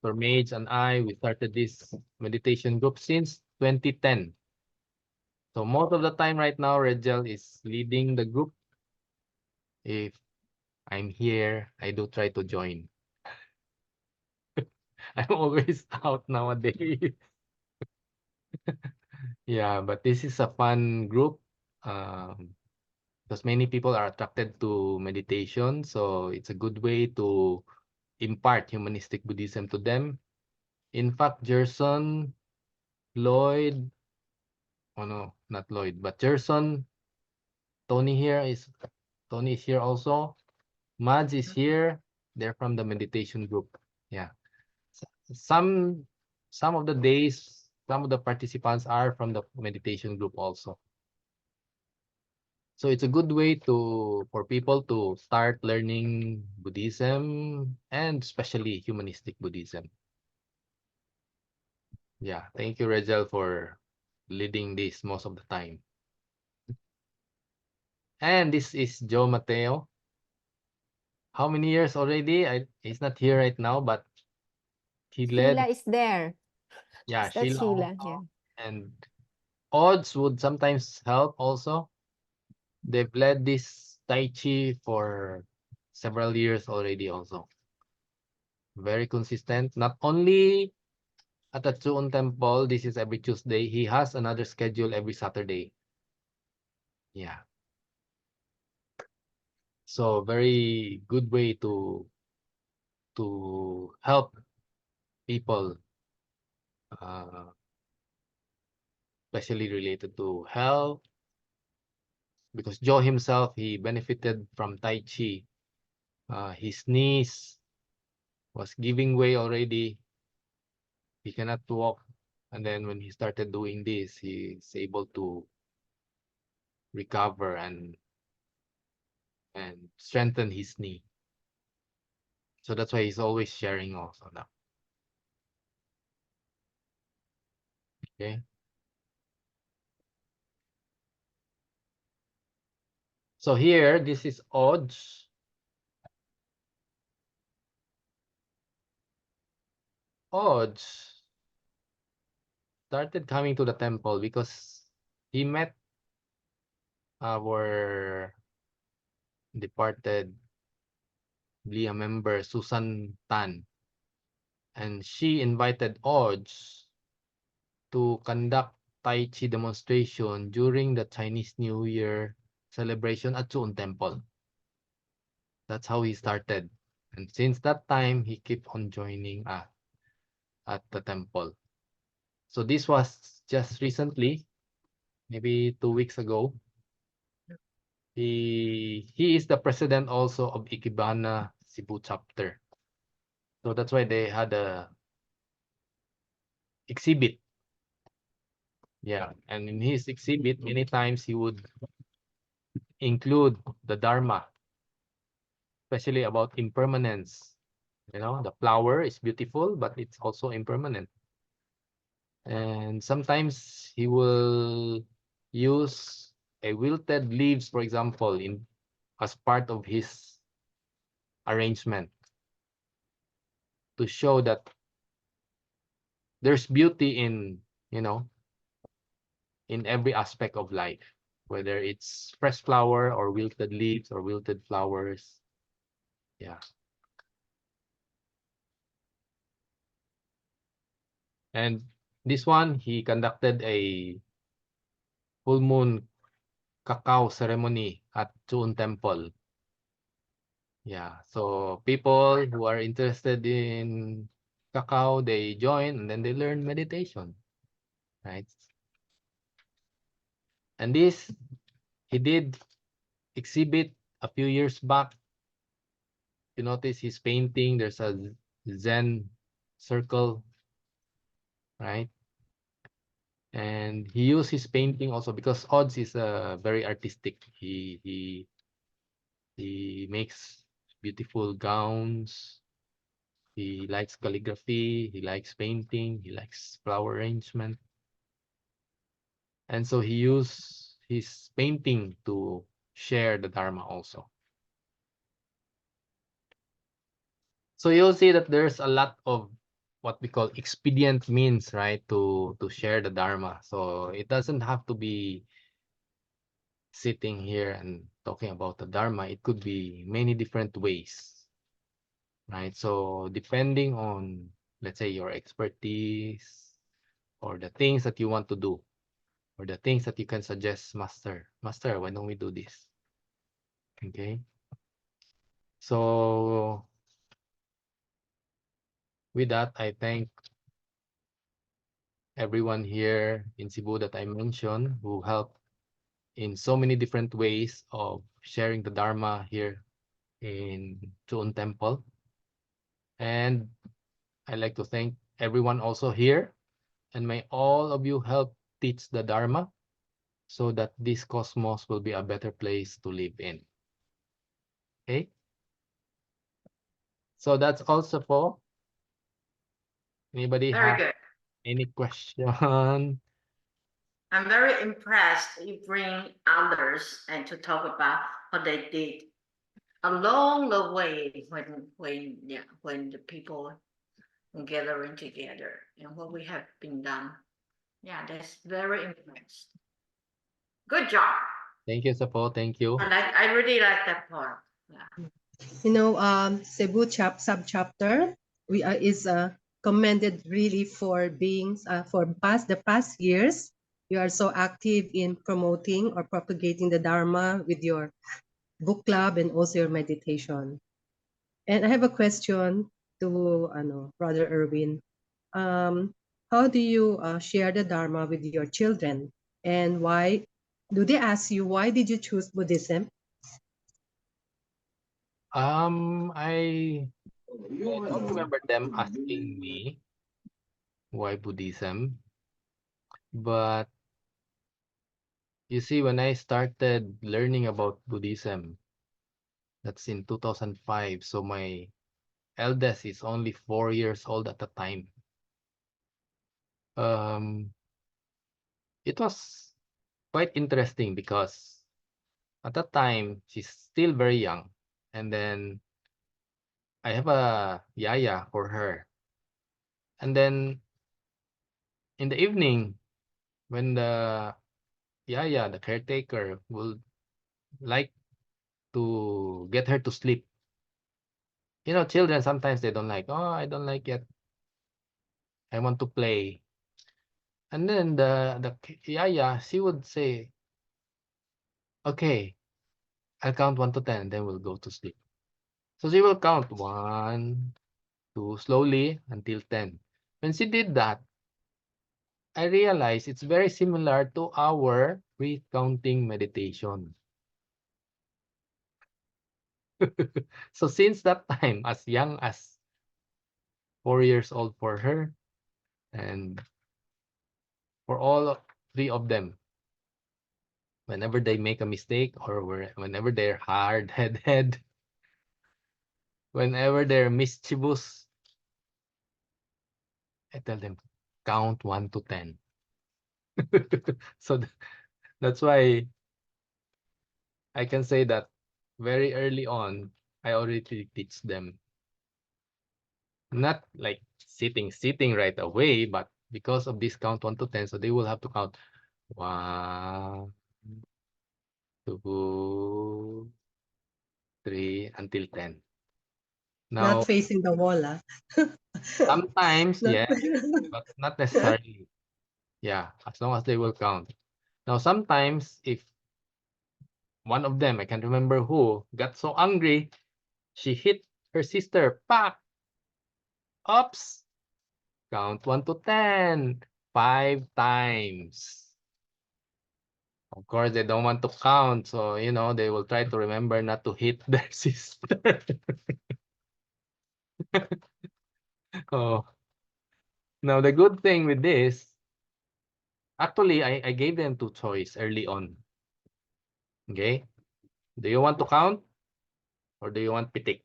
for maids and I, we started this meditation group since 2010. So most of the time right now, Rachel is leading the group. If I'm here, I do try to join. I'm always out nowadays. Yeah, but this is a fun group because many people are attracted to meditation. So it's a good way to impart humanistic Buddhism to them. In fact, Gerson, Lloyd, oh no, not Lloyd, but Gerson, Tony is here also. Mads is here. They're from the meditation group. Yeah. Some of the days, some of the participants are from the meditation group also. So it's a good way for people to start learning Buddhism and especially humanistic Buddhism. Yeah, thank you, Rachel, for leading this most of the time. And this is Joe Mateo. How many years already? He's not here right now, but he Sheila led. is there. Yeah, Is that Sheila Sheila? also. Yeah. And odds would sometimes help also. They've led this Tai Chi for several years already also. Very consistent. Not only at the Chuon Temple, this is every Tuesday. He has another schedule every Saturday. Yeah. So very good way to help people, especially related to health. Because Joe himself, he benefited from Tai Chi. His knees was giving way already. He cannot walk. And then when he started doing this, he's able to recover and strengthen his knee. So that's why he's always sharing also now. Okay. So here, this is Odds. Odds started coming to the temple because he met our departed Blia member, Susan Tan. And she invited Odds to conduct Tai Chi demonstration during the Chinese New Year celebration at Chuon Temple. That's how he started. And since that time, he kept on joining at the temple. So this was just recently, maybe 2 weeks ago. He is the president also of Ikebana Cebu chapter. So that's why they had a exhibit. Yeah, and in his exhibit, many times he would include the Dharma, especially about impermanence. You know, the flower is beautiful, but it's also impermanent. And sometimes he will use a wilted leaves, for example, as part of his arrangement to show that there's beauty in, you know, in every aspect of life, whether it's fresh flower or wilted leaves or wilted flowers. Yeah. And this one, he conducted a full moon cacao ceremony at Chuon Temple. Yeah, so people who are interested in cacao, they join and then they learn meditation, right? And this, he did exhibit a few years back. You notice his painting, there's a Zen circle, right? And he used his painting also because Odds is very artistic. He makes beautiful gowns. He likes calligraphy. He likes painting. He likes flower arrangement. And so he used his painting to share the Dharma also. So you'll see that there's a lot of what we call expedient means, right, to share the Dharma. So it doesn't have to be sitting here and talking about the Dharma. It could be many different ways, right? So depending on, let's say, your expertise or the things that you want to do. or the things that you can suggest, Master. Master, why don't we do this? Okay. So with that, I thank everyone here in Cebu that I mentioned who helped in so many different ways of sharing the Dharma here in Chuon Temple. And I'd like to thank everyone also here, and may all of you help teach the Dharma so that this cosmos will be a better place to live in. Okay? So that's also for anybody Very have good. any question? I'm very impressed you bring others and to talk about what they did along the way when the people are gathering together and what we have been done. Yeah, that's very impressed. Good job. Thank you, Sapo. Thank you. I really like that part. Yeah. You know, Cebu sub-chapter is commended really for being for the past years. You are so active in promoting or propagating the Dharma with your book club and also your meditation. And I have a question to Brother Erwin. How do you share the Dharma with your children? And why do they ask you why did you choose Buddhism? I don't remember them asking me why Buddhism, but you see, when I started learning about Buddhism, that's in 2005. So my eldest is only 4 years old at the time. It was quite interesting because at that time she's still very young, and then I have a yaya for her, and then in the evening when the yaya, the caretaker, will like to get her to sleep. You know, children sometimes they don't like, oh, I don't like it, I want to play. And then the yaya, she would say, okay, I'll count 1 to 10, then we'll go to sleep. So she will count 1, 2, slowly until 10. When she did that, I realized it's very similar to our recounting meditation. So since that time, as young as 4 years old for her, and for all 3 of them, whenever they make a mistake or whenever they're hard-headed, whenever they're mischievous, I tell them, count 1 to 10. So that's why I can say that very early on, I already teach them. Not like sitting right away, but because of this count 1 to 10, so they will have to count 1, 2, 3 until 10. Not Now, facing the wall, sometimes, Not- yes, but not necessarily. Yeah, as long as they will count. Now, sometimes if one of them, I can't remember who, got so angry, she hit her sister. Pak! Oops! Count 1 to 10. 5 times. Of course, they don't want to count. So, you know, they will try to remember not to hit their sister. Oh. Now, the good thing with this, actually, I gave them 2 choice early on. Okay? Do you want to count or do you want pitik?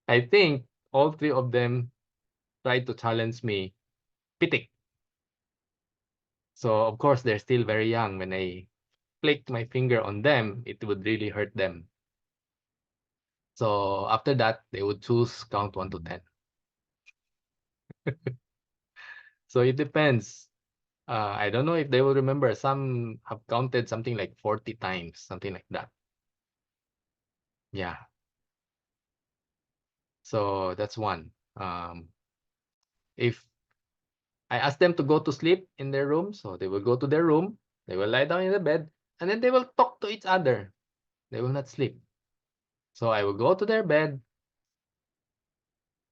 I think all 3 of them tried to challenge me, pitik. So, of course, they're still very young. When I flick my finger on them, it would really hurt them. So, after that, they would choose count 1 to 10. So, it depends. I don't know if they will remember. Some have counted something like 40 times, something like that. Yeah. So, that's one. If I ask them to go to sleep in their room, so they will go to their room, they will lie down in the bed, and then they will talk to each other. They will not sleep. So I will go to their bed.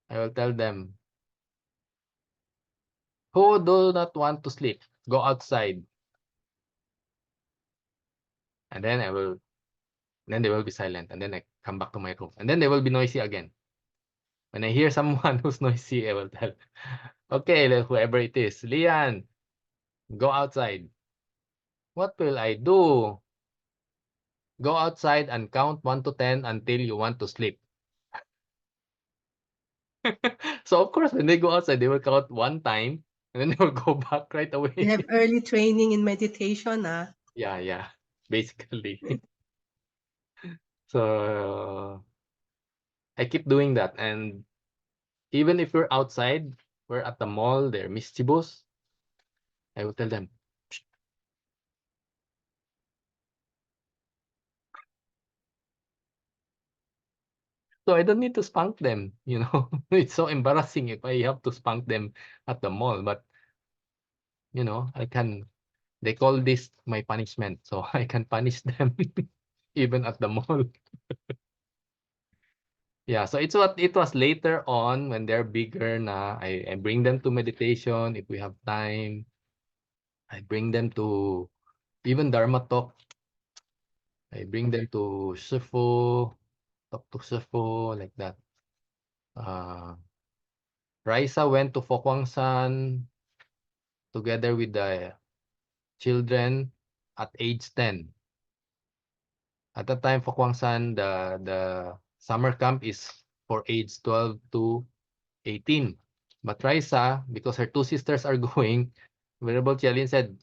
I will tell them, who do not want to sleep, go outside. And then then they will be silent, and then I come back to my room, and then they will be noisy again. When I hear someone who's noisy, I will tell, okay, whoever it is, Lian, go outside. What will I do? Go outside and count 1 to 10 until you want to sleep. So of course, when they go outside, they will count 1 time, and then they will go back right You away. have early training in meditation, ah. Yeah, basically. So I keep doing that, and even if we're outside, we're at the mall, they're mischievous, I will tell them, "Shh." So I don't need to spank them, you know. It's so embarrassing if I have to spank them at the mall, but you know, they call this my punishment, so I can punish them even at the mall. Yeah, so it was later on when they're bigger na, I bring them to meditation if we have time. I bring them to even Dharma talk. I bring them to Shifu, talk to Shifu, like that. Raisa went to Fokwangsan together with the children at age 10. At that time, Fokwangsan, the summer camp is for age 12 to 18. But Raisa, because her 2 sisters are going, Venerable Chialin said,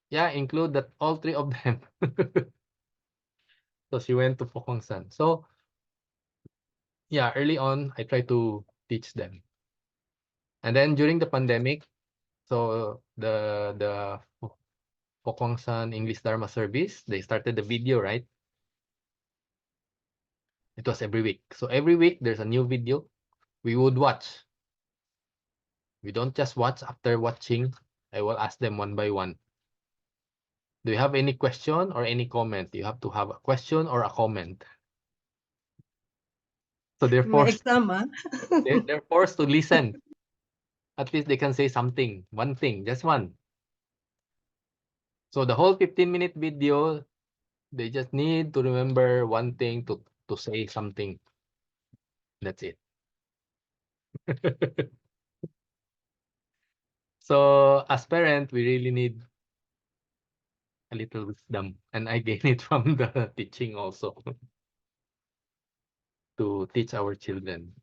yeah, include that all 3 of them. So she went to Fokwangsan. So yeah, early on, I try to teach them. And then during the pandemic, so the Fokwangsan English Dharma service, they started the video, right? It was every week. So every week there's a new video we would watch. We don't just watch. After watching, I will ask them one by one. Do you have any question or any comment? You have to have a question or a comment. So they're May forced, exam, ah. they're forced to listen. At least they can say something, one thing, just one. So the whole 15-minute video, they just need to remember one thing to say something. That's it. So as parent, we really need a little wisdom, and I gain it from the teaching also to teach our children.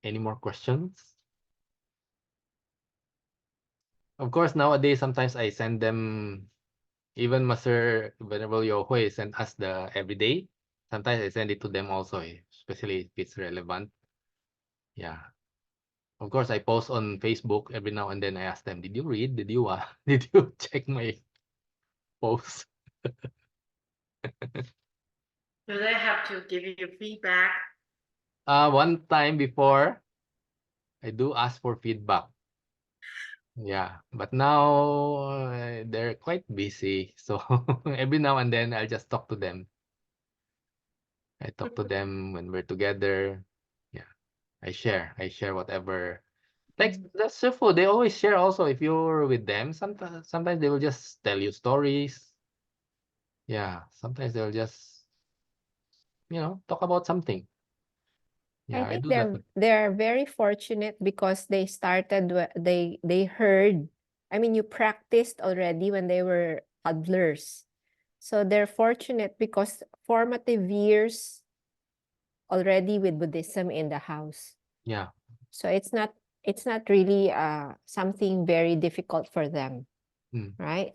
Any more questions? Of course, nowadays, sometimes I send them, even Master Venerable Yohui send us the everyday. Sometimes I send it to them also, especially if it's relevant. Yeah. Of course, I post on Facebook every now and then. I ask them, did you read? Did you did you check my post? Do they have to give you feedback? One time before, I do ask for feedback. Yeah, but now they're quite busy. So every now and then I'll just talk to them. I talk to them when we're together. Yeah, I share whatever. Like that's Shifu, they always share also if you're with them. Sometimes they will just tell you stories. Yeah, sometimes they'll just, talk about something. I Yeah, I think do that. they're very fortunate because they started they heard. I mean, you practiced already when they were toddlers. So they're fortunate because formative years already with Buddhism in the house. Yeah. So it's not really something very difficult for them, right?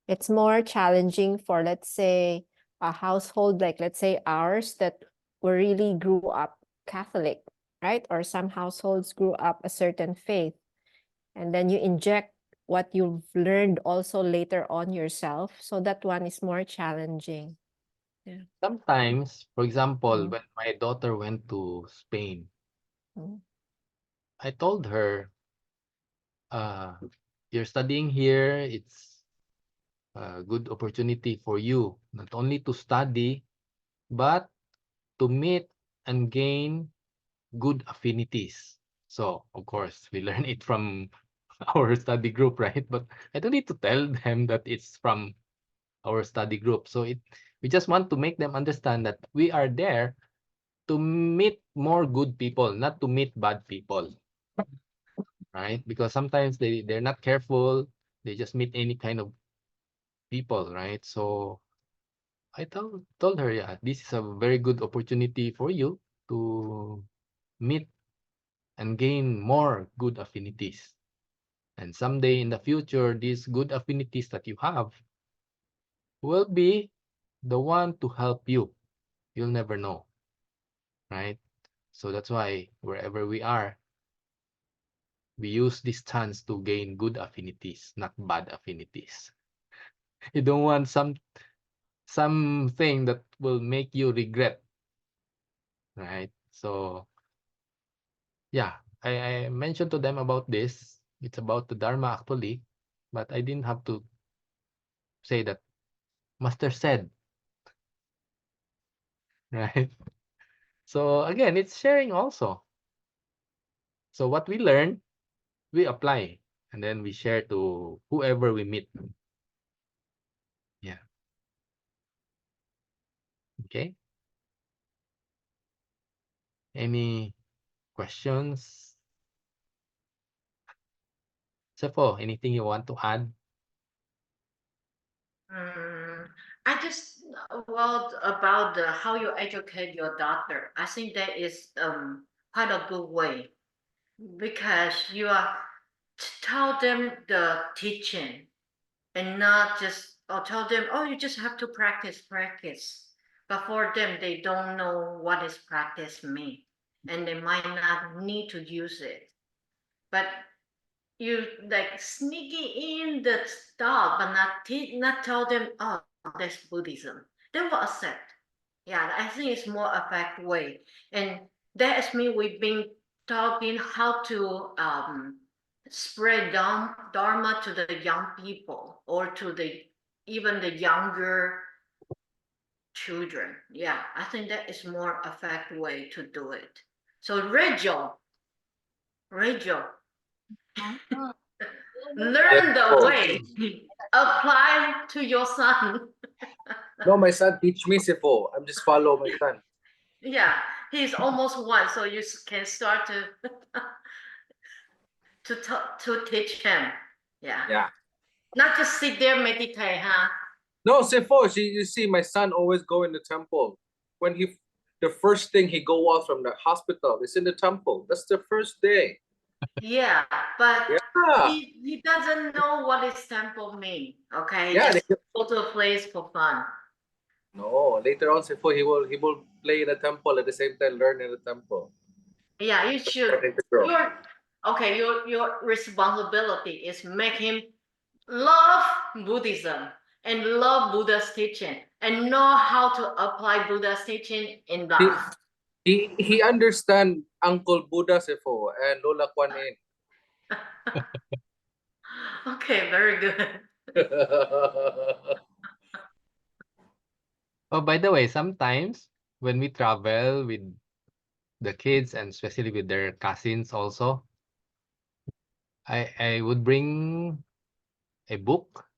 It's more challenging for, let's say, a household like, let's say, ours that were really grew up Catholic, right? Or some households grew up a certain faith. And then you inject what you've learned also later on yourself. So that one is more challenging. Sometimes, for example, Mm. when my daughter went to Spain, Mm. I told her, you're studying here, it's a good opportunity for you, not only to study, but to meet and gain good affinities. So, of course, we learn it from our study group, right? But I don't need to tell them that it's from our study group. So we just want to make them understand that we are there to meet more good people, not to meet bad people, right? Because sometimes they're not careful, they just meet any kind of people, right? So I told her, yeah, this is a very good opportunity for you to meet and gain more good affinities. And someday in the future, these good affinities that you have will be the one to help you. You'll never know, right? So that's why wherever we are, we use this chance to gain good affinities, not bad affinities. You don't want something that will make you regret, right? So yeah, I mentioned to them about this. It's about the Dharma actually, but I didn't have to say that Master said, right? So again, it's sharing also. So what we learn, we apply, and then we share to whoever we meet. Yeah. Okay. Any questions? Sefo, anything you want to add? I just well about how you educate your daughter. I think that is quite a good way because you are tell them the teaching and not just or tell them, oh, you just have to practice. But for them, they don't know what is practice mean, and they might not need to use it. But you like sneaking in the stuff, but not tell them, oh, that's Buddhism. They will accept. Yeah, I think it's more effective way, and that is me. We've been talking how to spread Dharma to the young people or to the even the younger children. Yeah, I think that is more effective way to do it. So Rachel, Yes, learn the po. way, apply to your son. No, my son teach me, Sifo. I'm just follow my son. Yeah, he's almost one, so you can start to to teach him. Yeah. Yeah. Not just sit there meditate, huh? No, Sifo, you see, my son always go in the temple. When the first thing he go out from the hospital is in the temple. That's the first day. Yeah, but Yeah. he doesn't know what is temple mean. Okay, Yeah. just go to a place for fun. No, later on, Sifo, he will play in the temple at the same time learn in the temple. Yeah, you should. Starting to grow. Your responsibility is make him love Buddhism and love Buddha's teaching and know how to apply Buddha's teaching in life. He understand Uncle Buddha, Sifo, and Lola Kuan Yin. Okay, very good. Oh, by the way, sometimes when we travel with the kids and especially with their cousins also, I would bring a book,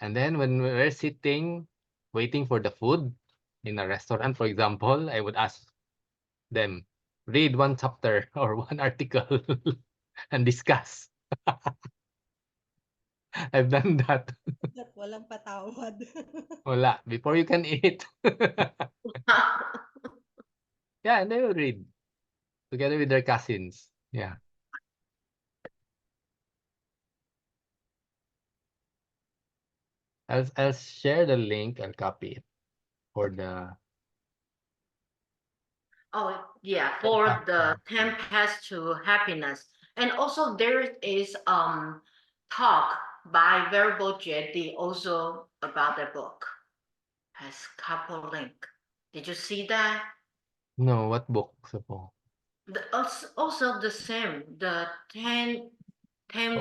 and then when we're sitting waiting for the food in a restaurant, for example, I would ask them, read one chapter or one article and discuss. I've done that. At walang patawad. Wala, before you can eat. Yeah, and they will read together with their cousins. Yeah. I'll share the link. I'll copy it for the Oh, yeah, for the 10 paths to happiness. And also there is talk by Venerable JD also about the book. has couple link. Did you see that? No, what book, Sepo? Also the same, the 10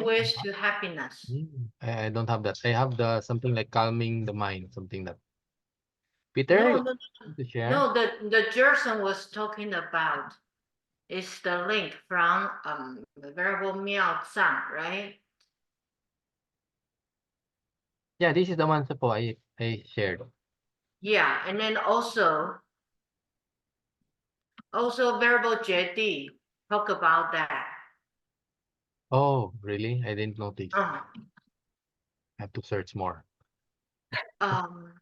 ways to happiness. I don't have that. I have the something like calming the mind, something that. Peter, No, you no, want to share? no, the Gerson was talking about is the link from the Venerable Miao Zhang, right? Yeah, this is the one, Sepo, I shared. Yeah, and then also Venerable JD talk about that. Oh, really? I didn't notice. Uh, I have to search more. um,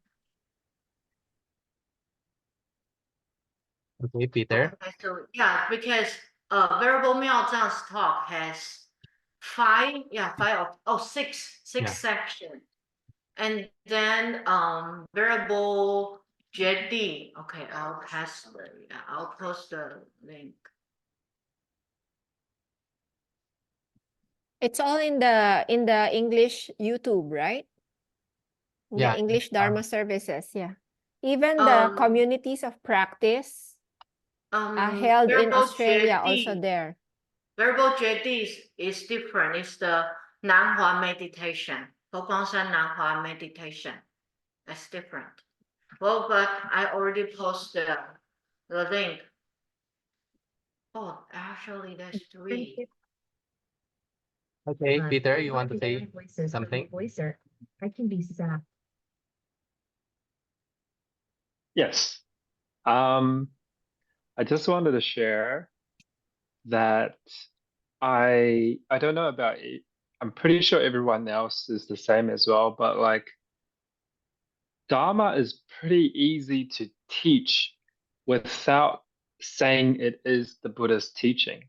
Okay, Peter. okay, so yeah, because Venerable Miao Zhang's talk has six Yeah. sections. And then Venerable JD. Okay, I'll post the link. It's all in the English YouTube, right? In Yeah, the English Dharma services, yeah. Even the communities of practice held in Venerable Australia JD. also there. Venerable JD is different. It's the Nanhua meditation. Gopangsan Nanhua meditation. That's different. Well, but I already posted the link. Oh, actually, there's 3. Okay, Peter, you want to say something? I can be sad. Yes. I just wanted to share that I don't know about it. I'm pretty sure everyone else is the same as well, but like Dharma is pretty easy to teach without saying it is the Buddha's teaching.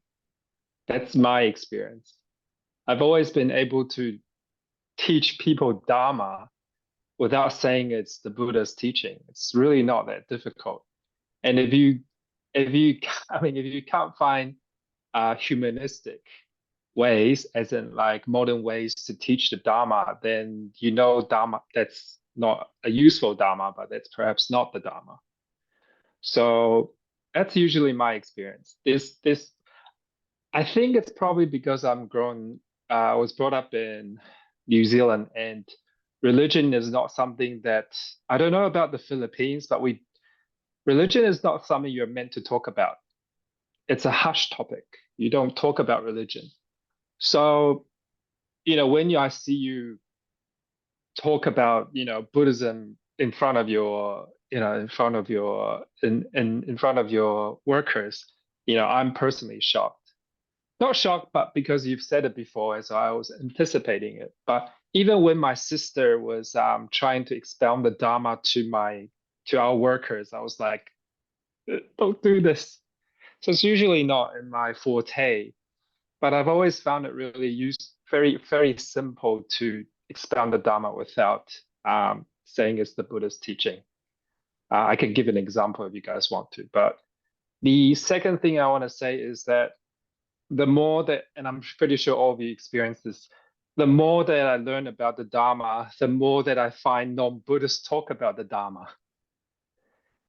That's my experience. I've always been able to teach people Dharma without saying it's the Buddha's teaching. It's really not that difficult. And if you if you can't find humanistic ways, as in like modern ways to teach the Dharma, then you know Dharma that's not a useful Dharma, but that's perhaps not the Dharma. So that's usually my experience. This I think it's probably because I was brought up in New Zealand, and religion is not something that I don't know about the Philippines, but religion is not something you're meant to talk about. It's a hush topic. You don't talk about religion. So, when I see you talk about, Buddhism in front of your, in front of your workers, I'm personally shocked. Not shocked, but because you've said it before, so I was anticipating it. But even when my sister was trying to expound the Dharma to our workers, I was like, don't do this. So it's usually not in my forte, but I've always found it really very, very simple to expound the Dharma without saying it's the Buddha's teaching. I can give an example if you guys want to. But the second thing I want to say is that the more that, and I'm pretty sure all of you experience this, the more that I learn about the Dharma, the more that I find non-Buddhists talk about the Dharma.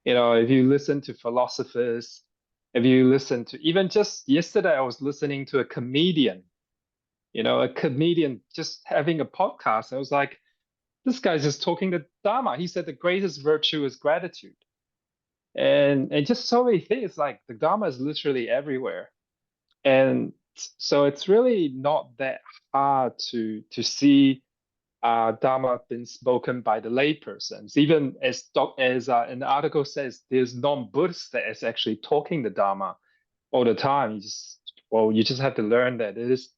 If you listen to philosophers, if you listen to, even just yesterday, I was listening to a comedian just having a podcast. I was like, this guy's just talking the Dharma. He said the greatest virtue is gratitude. And just so many things, like the Dharma is literally everywhere. And so it's really not that hard to see Dharma being spoken by the laypersons. Even as an article says, there's non-Buddhists that is actually talking the Dharma all the time. You just have to learn that it is,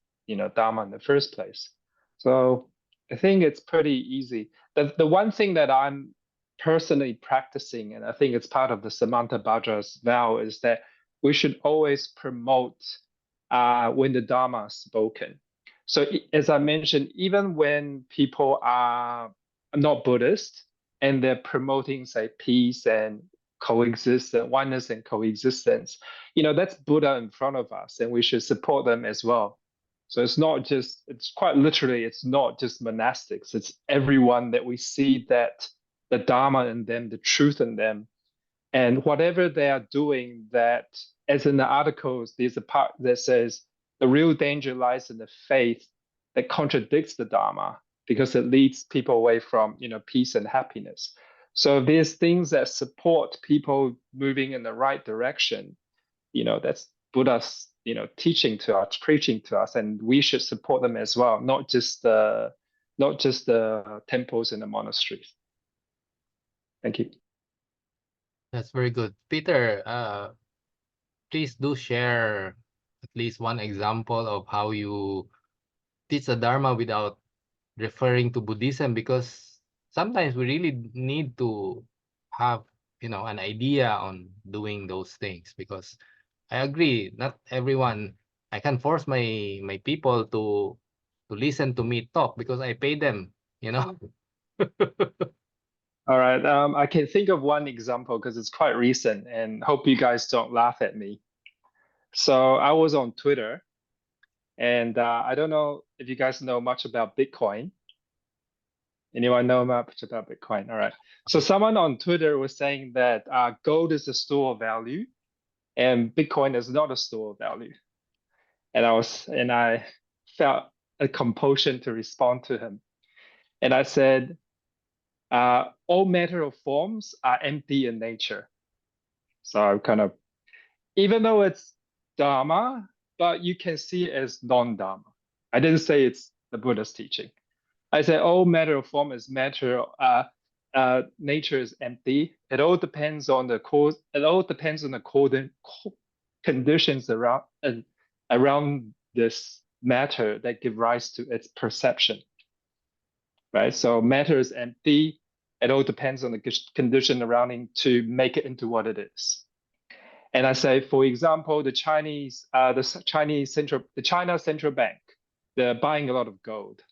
Dharma in the first place. So I think it's pretty easy. The one thing that I'm personally practicing, and I think it's part of the Samantabhadra's vow, is that we should always promote when the Dharma is spoken. So as I mentioned, even when people are not Buddhist and they're promoting, say, peace and coexistence, oneness and coexistence, that's Buddha in front of us, and we should support them as well. So it's quite literally, it's not just monastics, it's everyone that we see that the Dharma in them, the truth in them. And whatever they are doing, that, as in the articles, there's a part that says the real danger lies in the faith that contradicts the Dharma, because it leads people away from, peace and happiness. So there's things that support people moving in the right direction. That's Buddha's, teaching to us, preaching to us, and we should support them as well, not just the temples and the monasteries. Thank you. That's very good. Peter, please do share at least one example of how you teach the Dharma without referring to Buddhism, because sometimes we really need to have, an idea on doing those things, because I agree, not everyone, I can force my people to listen to me talk because I pay them, All right. I can think of one example because it's quite recent, and hope you guys don't laugh at me. So I was on Twitter, and I don't know if you guys know much about Bitcoin. Anyone know much about Bitcoin? All right. So someone on Twitter was saying that gold is a store of value, and Bitcoin is not a store of value. And I felt a compulsion to respond to him, and I said, all material forms are empty in nature. So I'm kind of, even though it's Dharma, but you can see it as non-Dharma. I didn't say it's the Buddha's teaching. I said all matter of form is matter. Nature is empty. It all depends on the cause. It all depends on the conditions around this matter that give rise to its perception. Right. So matter is empty. It all depends on the condition around it to make it into what it is. And I say, for example, the China central bank, they're buying a lot of gold,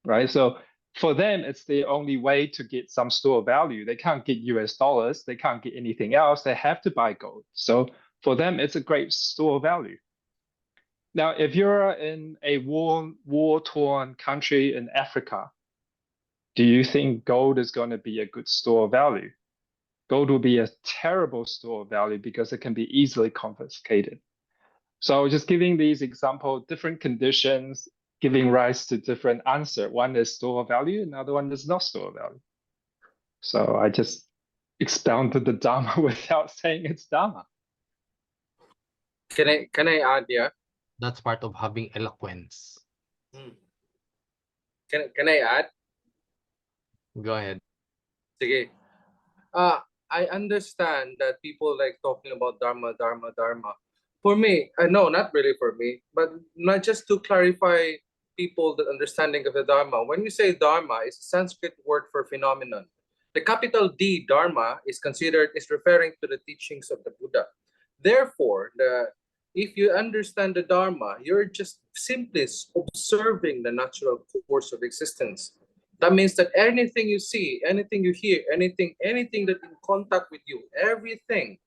right? So for them, it's the only way to get some store of value. They can't get US dollars. They can't get anything else. They have to buy gold. So for them, it's a great store of value. Now, if you're in a war-torn country in Africa, do you think gold is going to be a good store of value? Gold will be a terrible store of value because it can be easily confiscated. So just giving these examples, different conditions, giving rise to different answer. One is store of value, another one is not store of value. So I just expounded the Dharma without saying it's Dharma. Can I add? Yeah. That's part of having eloquence. Can I add? Go ahead. Sige. I understand that people like talking about Dharma. For me, no, not really for me, but not just to clarify people the understanding of the Dharma. When you say Dharma, it's a Sanskrit word for phenomenon. The capital D, Dharma, is referring to the teachings of the Buddha. Therefore, if you understand the Dharma, you're just simply observing the natural course of existence. That means that anything you see, anything you hear, anything that in contact with you, everything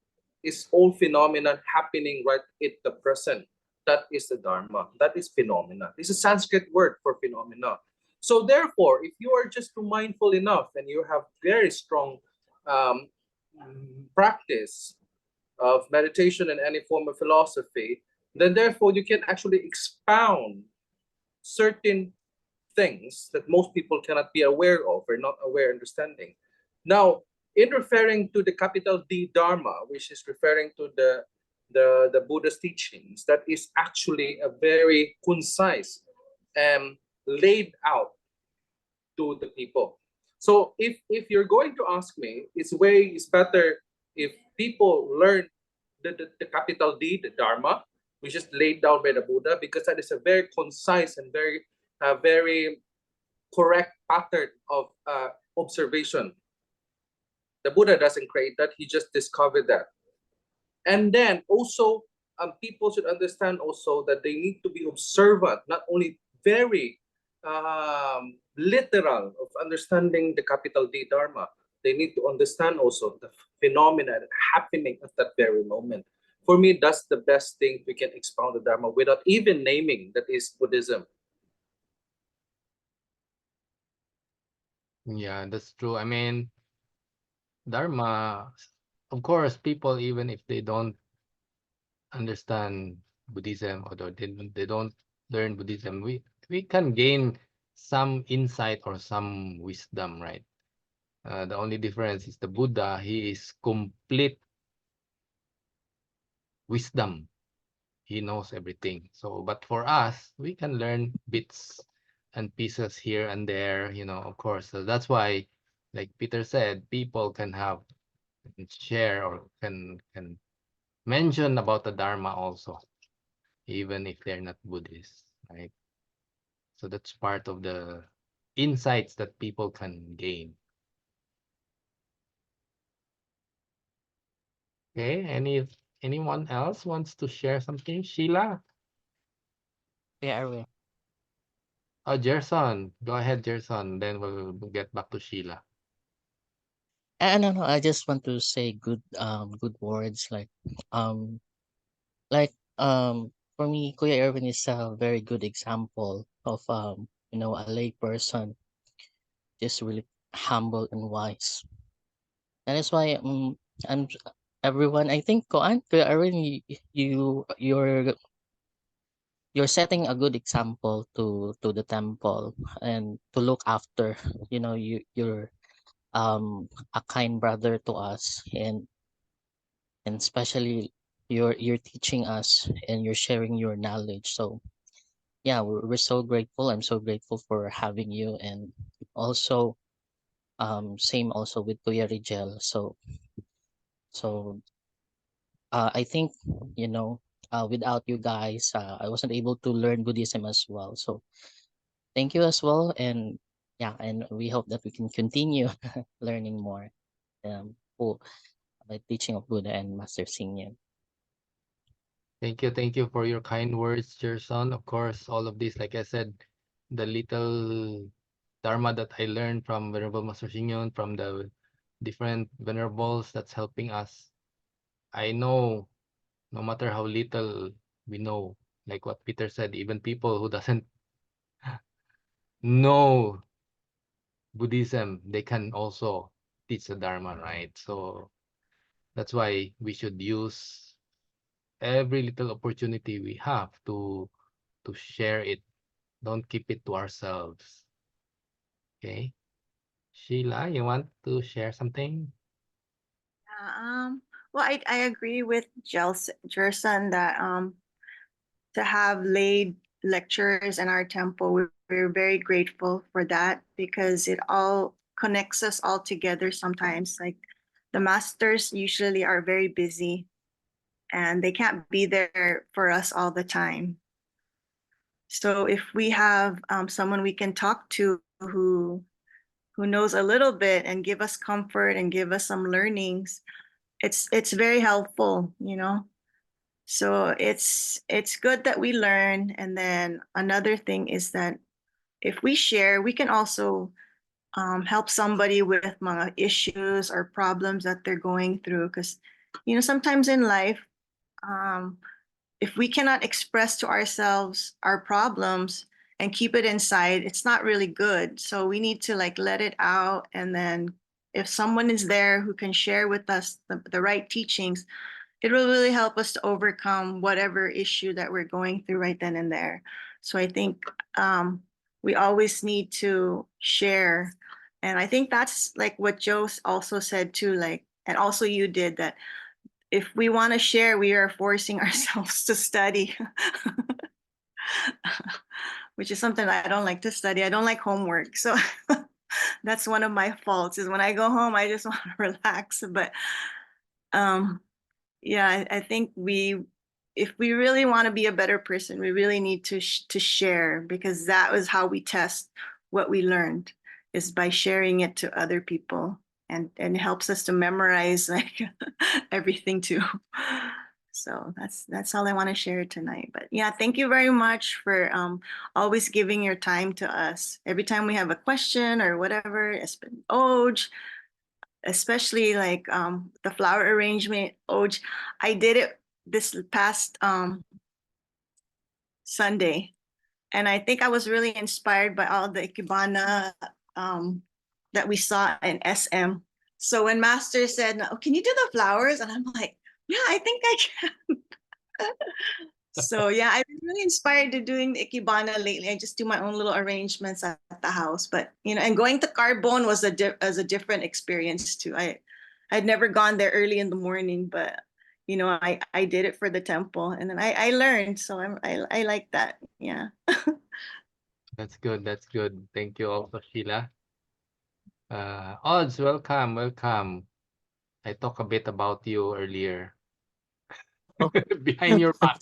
is all phenomenon happening right at the present. That is the Dharma. That is phenomena. This is a Sanskrit word for phenomena. So therefore, if you are just mindful enough and you have very strong practice of meditation and any form of philosophy, then therefore you can actually expound certain things that most people cannot be aware of or not aware understanding. Now, in referring to the capital D Dharma, which is referring to the Buddha's teachings, that is actually a very concise and laid out to the people. So if you're going to ask me, it's better if people learn the capital D, the Dharma, which is laid down by the Buddha, because that is a very concise and very correct pattern of observation. The Buddha doesn't create that, he just discovered that. And then also, people should understand also that they need to be observant, not only very literal of understanding the capital D Dharma. They need to understand also the phenomena that happening at that very moment. For me, that's the best thing we can expound the Dharma without even naming that is Buddhism. Yeah, that's true. I mean, Dharma, of course, people, even if they don't understand Buddhism or they don't learn Buddhism, we can gain some insight or some wisdom, right? The only difference is the Buddha, he is complete wisdom. He knows everything. So, but for us, we can learn bits and pieces here and there, of course. So that's why, like Peter said, people can share or can mention about the Dharma also, even if they're not Buddhist, right? So that's part of the insights that people can gain. Okay, anyone else wants to share something? Sheila? Yeah, Erwin. Oh, Gerson. Go ahead, Gerson. Then we'll get back to Sheila. No, I just want to say good words um like for me, Kuya Erwin is a very good example of a lay person, just really humble and wise. And that's why I'm everyone, I think, Kuya Erwin, you're setting a good example to the temple and to look after. You're a kind brother to us, and especially you're teaching us and you're sharing your knowledge. So yeah, we're so grateful. I'm so grateful for having you, and also same also with Kuya Rigel. So I think, you know without you guys, I wasn't able to learn Buddhism as well. So thank you as well, and yeah, and we hope that we can continue learning more for by teaching of Buddha and Master Xing. Thank you for your kind words, Gerson. Of course, all of this, like I said, the little Dharma that I learned from Venerable Master Xing, from the different venerables that's helping us. I know no matter how little we know, like what Peter said, even people who doesn't know Buddhism, they can also teach the Dharma, right? So that's why we should use every little opportunity we have to share it. Don't keep it to ourselves. Okay. Sheila, you want to share something? Well, I agree with Jerson that to have laid lecturers in our temple, we're very grateful for that, because it all connects us all together sometimes. Like, the masters usually are very busy and they can't be there for us all the time. So if we have someone we can talk to who knows a little bit and give us comfort and give us some learnings, it's very helpful, you know. So it's good that we learn. And then another thing is that if we share, we can also help somebody with mga issues or problems that they're going through. Because, sometimes in life, if we cannot express to ourselves our problems and keep it inside, it's not really good. So we need to like let it out. And then if someone is there who can share with us the right teachings, it will really help us to overcome whatever issue that we're going through right then and there. So I think we always need to share. And I think that's like what Joe also said too, like, and also you did, that if we want to share, we are forcing ourselves to study, which is something I don't like to study. I don't like homework. So that's one of my faults, is when I go home, I just want to relax. But yeah, I think if we really want to be a better person, we really need to share, because that was how we test what we learned, is by sharing it to other people, and it helps us to memorize like everything too. So that's all I want to share tonight. But yeah, thank you very much for always giving your time to us. Every time we have a question or whatever, it's been Oj, especially like the flower arrangement. Oj, I did it this past Sunday, and I think I was really inspired by all the ikebana that we saw in SM. So when Master said, "Oh, can you do the flowers?" And I'm like, "Yeah, I think I can." So yeah, I've been really inspired to doing the Ikebana lately. I just do my own little arrangements at the house, but and going to Carbone was a different experience too. I'd never gone there early in the morning, but I did it for the temple, and then I learned. So I like that. Yeah. That's good. That's good. Thank you also, Sheila. Odds, welcome, welcome. I talked a bit about you earlier. Oh. Behind your back.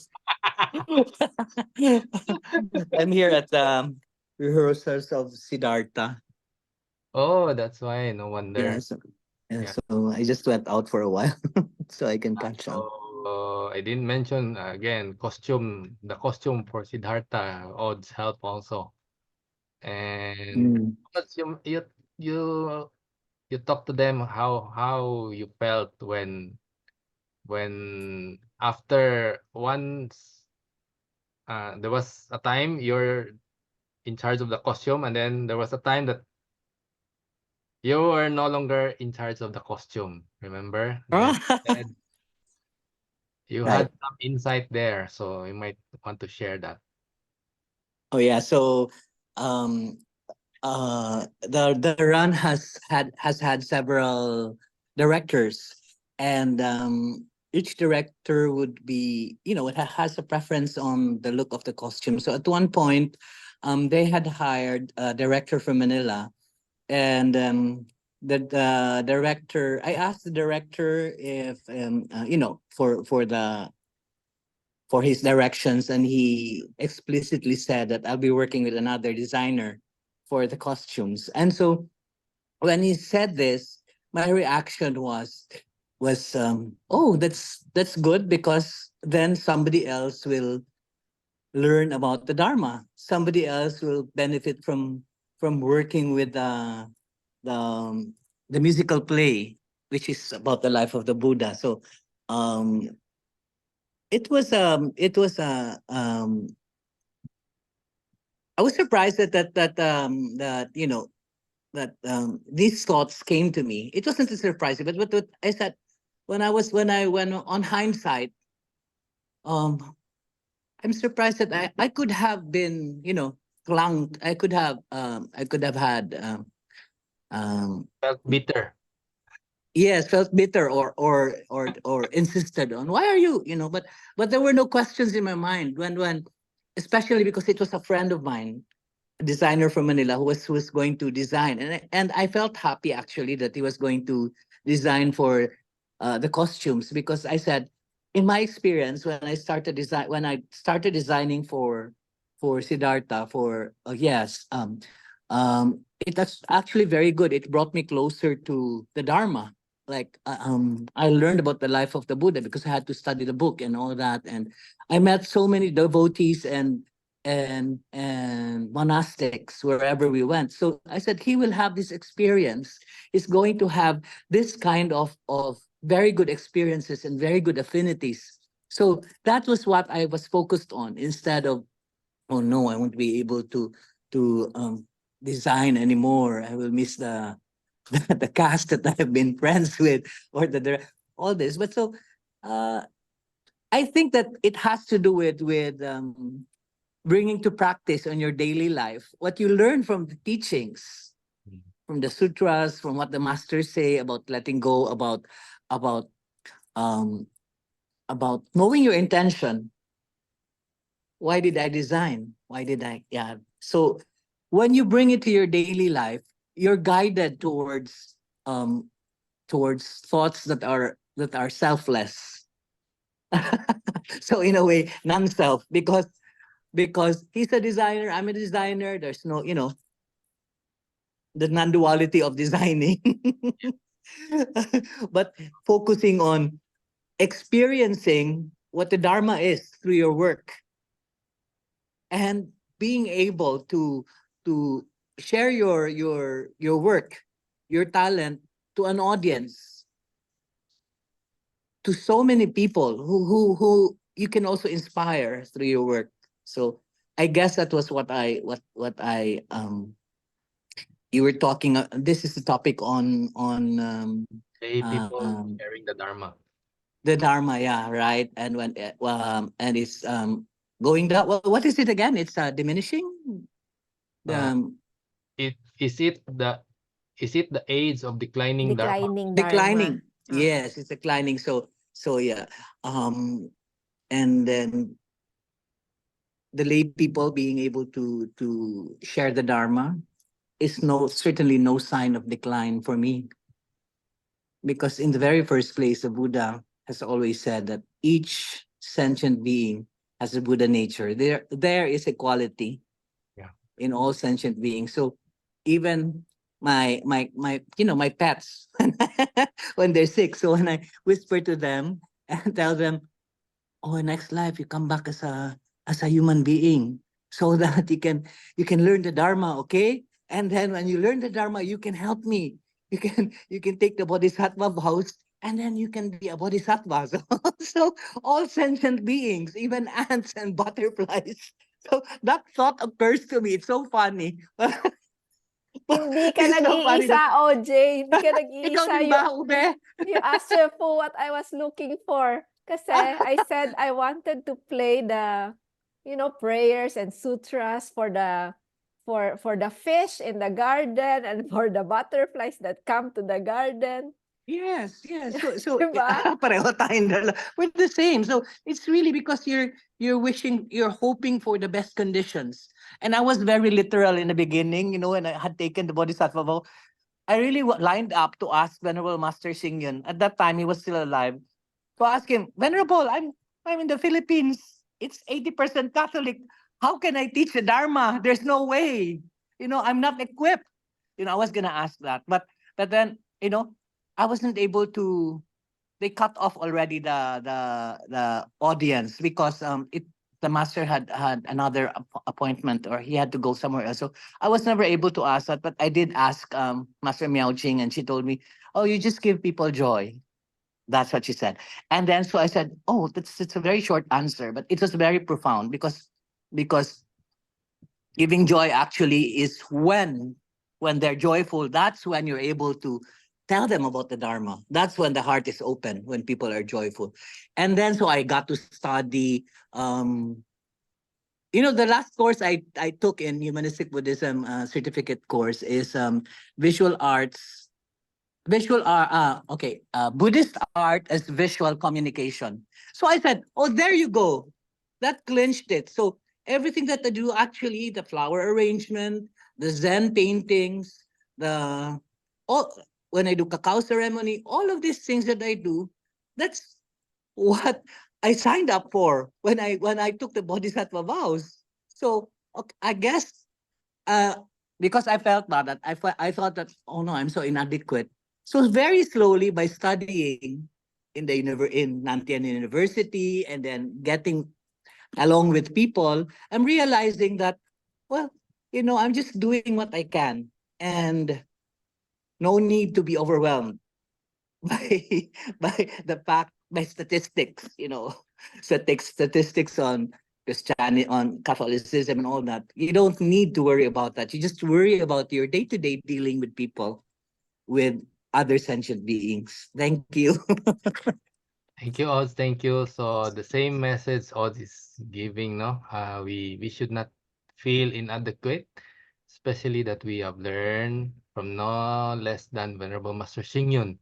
I'm here at rehearsals of Siddhartha. Oh, that's why. No wonder. Yeah. So I just went out for a while so I can catch up. I didn't mention again costume. The costume for Siddhartha odds help also. And but you talk to them how you felt when after once there was a time you're in charge of the costume, and then there was a time that you were no longer in charge of the costume. Remember? Then you Right. had some insight there, so you might want to share that. Oh yeah, so the run has had several directors, and each director would be, it has a preference on the look of the costume. So at one point, they had hired a director from Manila, and the director, I asked the director if for his directions, and he explicitly said that I'll be working with another designer for the costumes. And so when he said this, my reaction was oh, that's good, because then somebody else will learn about the Dharma. Somebody else will benefit from working with the musical play, which is about the life of the Buddha. So um it was a I was surprised that these thoughts came to me. It wasn't a surprise, but what I said, when on hindsight, um I'm surprised that I could have been, clung. I could have had Felt bitter. yes, felt bitter, or insisted on, why are you, but there were no questions in my mind when especially because it was a friend of mine, a designer from Manila, who was going to design, and I felt happy actually that he was going to design for the costumes, because I said, in my experience, when I started designing for Siddhartha, for yes, it was actually very good. It brought me closer to the Dharma. Like I learned about the life of the Buddha because I had to study the book and all that, and I met so many devotees and monastics wherever we went. So I said, he will have this experience. He's going to have this kind of very good experiences and very good affinities. So that was what I was focused on, instead of, oh no, I won't be able to design anymore. I will miss the cast that I have been friends with, or all this. But so I think that it has to do with bringing to practice on your daily life what you learn from the teachings, from the sutras, from what the masters say about letting go, about um about knowing your intention. Why did I design? Why did I? Yeah. So when you bring it to your daily life, you're guided towards thoughts that are selfless. So in a way, non-self, because he's a designer, I'm a designer. There's no, the non-duality of designing, but focusing on experiencing what the Dharma is through your work, and being able to share your work, your talent, to an audience, to so many people who you can also inspire through your work. So I guess that was what I you were talking. This is the topic on Lay people um, sharing the Dharma. the Dharma, yeah, right. And when and it's going down. Well, what is it again? It's diminishing. The Uh, is it the age of declining Dharma? Declining declining. Dharma. Yes, it's declining. So yeah. And then the lay people being able to share the Dharma is certainly no sign of decline for me, because in the very first place, the Buddha has always said that each sentient being has a Buddha nature. There is equality Yeah. in all sentient beings. So even my pets when they're sick, so when I whisper to them and tell them, oh, next life you come back as a human being, so that you can learn the Dharma, okay? And then when you learn the Dharma, you can help me. You can take the Bodhisattva vows, and then you can be a Bodhisattva. So all sentient beings, even ants and butterflies. So that thought occurs to me. It's so funny. Hindi ka It's so funny nag-iisa, that OJ. Hindi ka ikaw nag-iisa. din ba, Ube? You asked me for what I was looking for. Kasi I said I wanted to play the, prayers and sutras for the fish in the garden and for the butterflies that come to the garden. Yes, yes. So Diba? pareho tayong dalawa. We're the same. So it's really because you're hoping for the best conditions. And I was very literal in the beginning, when I had taken the Bodhisattva vow. I really lined up to ask Venerable Master Xingyan. At that time, he was still alive. To ask him, Venerable, I'm in the Philippines. It's 80% Catholic. How can I teach the Dharma? There's no way. I'm not equipped. I was gonna ask that, but then I wasn't able to. They cut off already the audience because the master had another appointment, or he had to go somewhere else. So I was never able to ask that, but I did ask Master Miao Ching, and she told me, "Oh, you just give people joy." That's what she said. And then so I said, "Oh, it's a very short answer, but it was very profound because giving joy actually is when they're joyful, that's when you're able to tell them about the Dharma. That's when the heart is open, when people are joyful." And then so I got to study the last course I took in humanistic Buddhism certificate course is visual arts Buddhist art as visual communication. So I said, oh, there you go. That clinched it. So everything that I do, actually, the flower arrangement, the Zen paintings, the all when I do cacao ceremony, all of these things that I do, that's what I signed up for when I took the Bodhisattva vows. So I guess uh because I felt bad, that I thought that, oh no, I'm so inadequate. So very slowly, by studying in Nantian University, and then getting along with people, I'm realizing that, well, I'm just doing what I can, and no need to be overwhelmed by by statistics, statistics on Christianity, on Catholicism, and all that. You don't need to worry about that. You just worry about your day-to-day dealing with people, with other sentient beings. Thank you. Thank you, Oz. Thank you. So the same message Oz is giving, no? We should not feel inadequate, especially that we have learned from no less than Venerable Master Xingyun,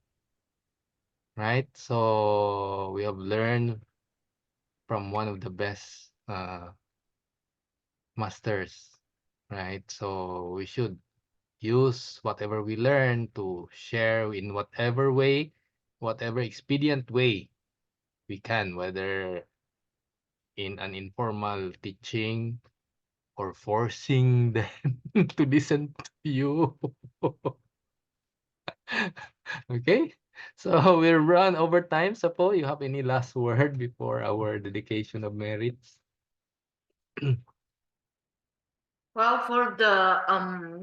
right? So we have learned from one of the best masters, right? So we should use whatever we learn to share in whatever way, whatever expedient way we can, whether in an informal teaching or forcing them to listen to you. Okay, so we'll run over time. Sapo, you have any last word before our dedication of merits? Well, for the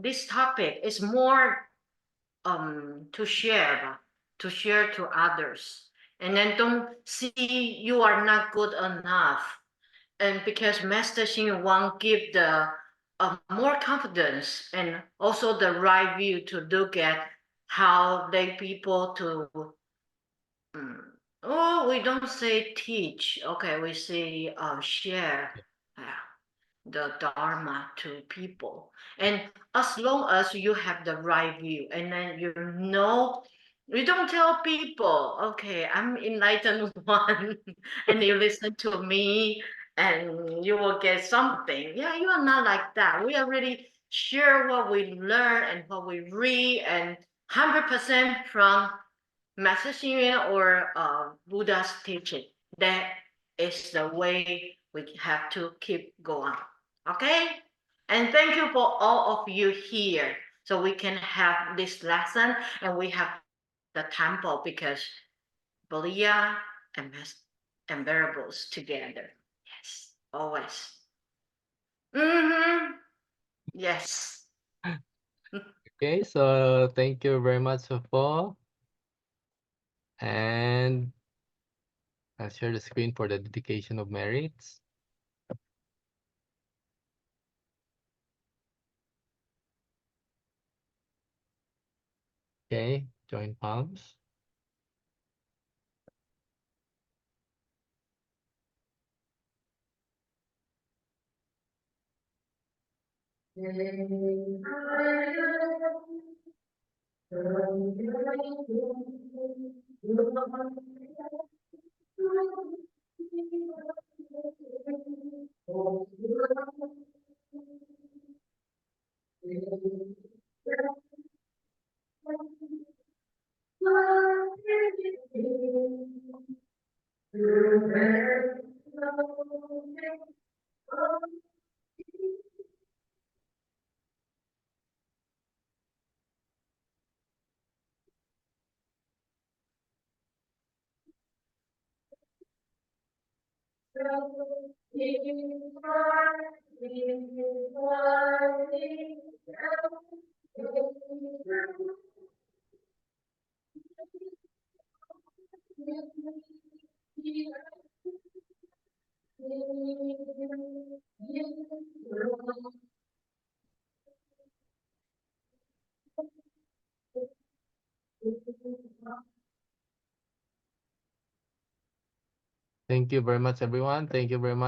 this topic is more to share to others, and then don't see you are not good enough, and because Master Xing won't give the more confidence and also the right view to look at how they people to oh, we don't say teach, okay, we say share the Dharma to people. And as long as you have the right view and then you don't tell people, okay, I'm enlightened one, and you listen to me and you will get something. Yeah, you are not like that. We already share what we learn and what we read, and 100% from Master Xing or Buddha's teaching. That is the way we have to keep going. Okay? And thank you for all of you here. So we can have this lesson and we have the temple because Belia and variables together. Yes, always. Yes. Okay, so thank you very much, Sofo. And I'll share the screen for the dedication of merits. Okay, join palms. Thank you very much, everyone. Thank you very much.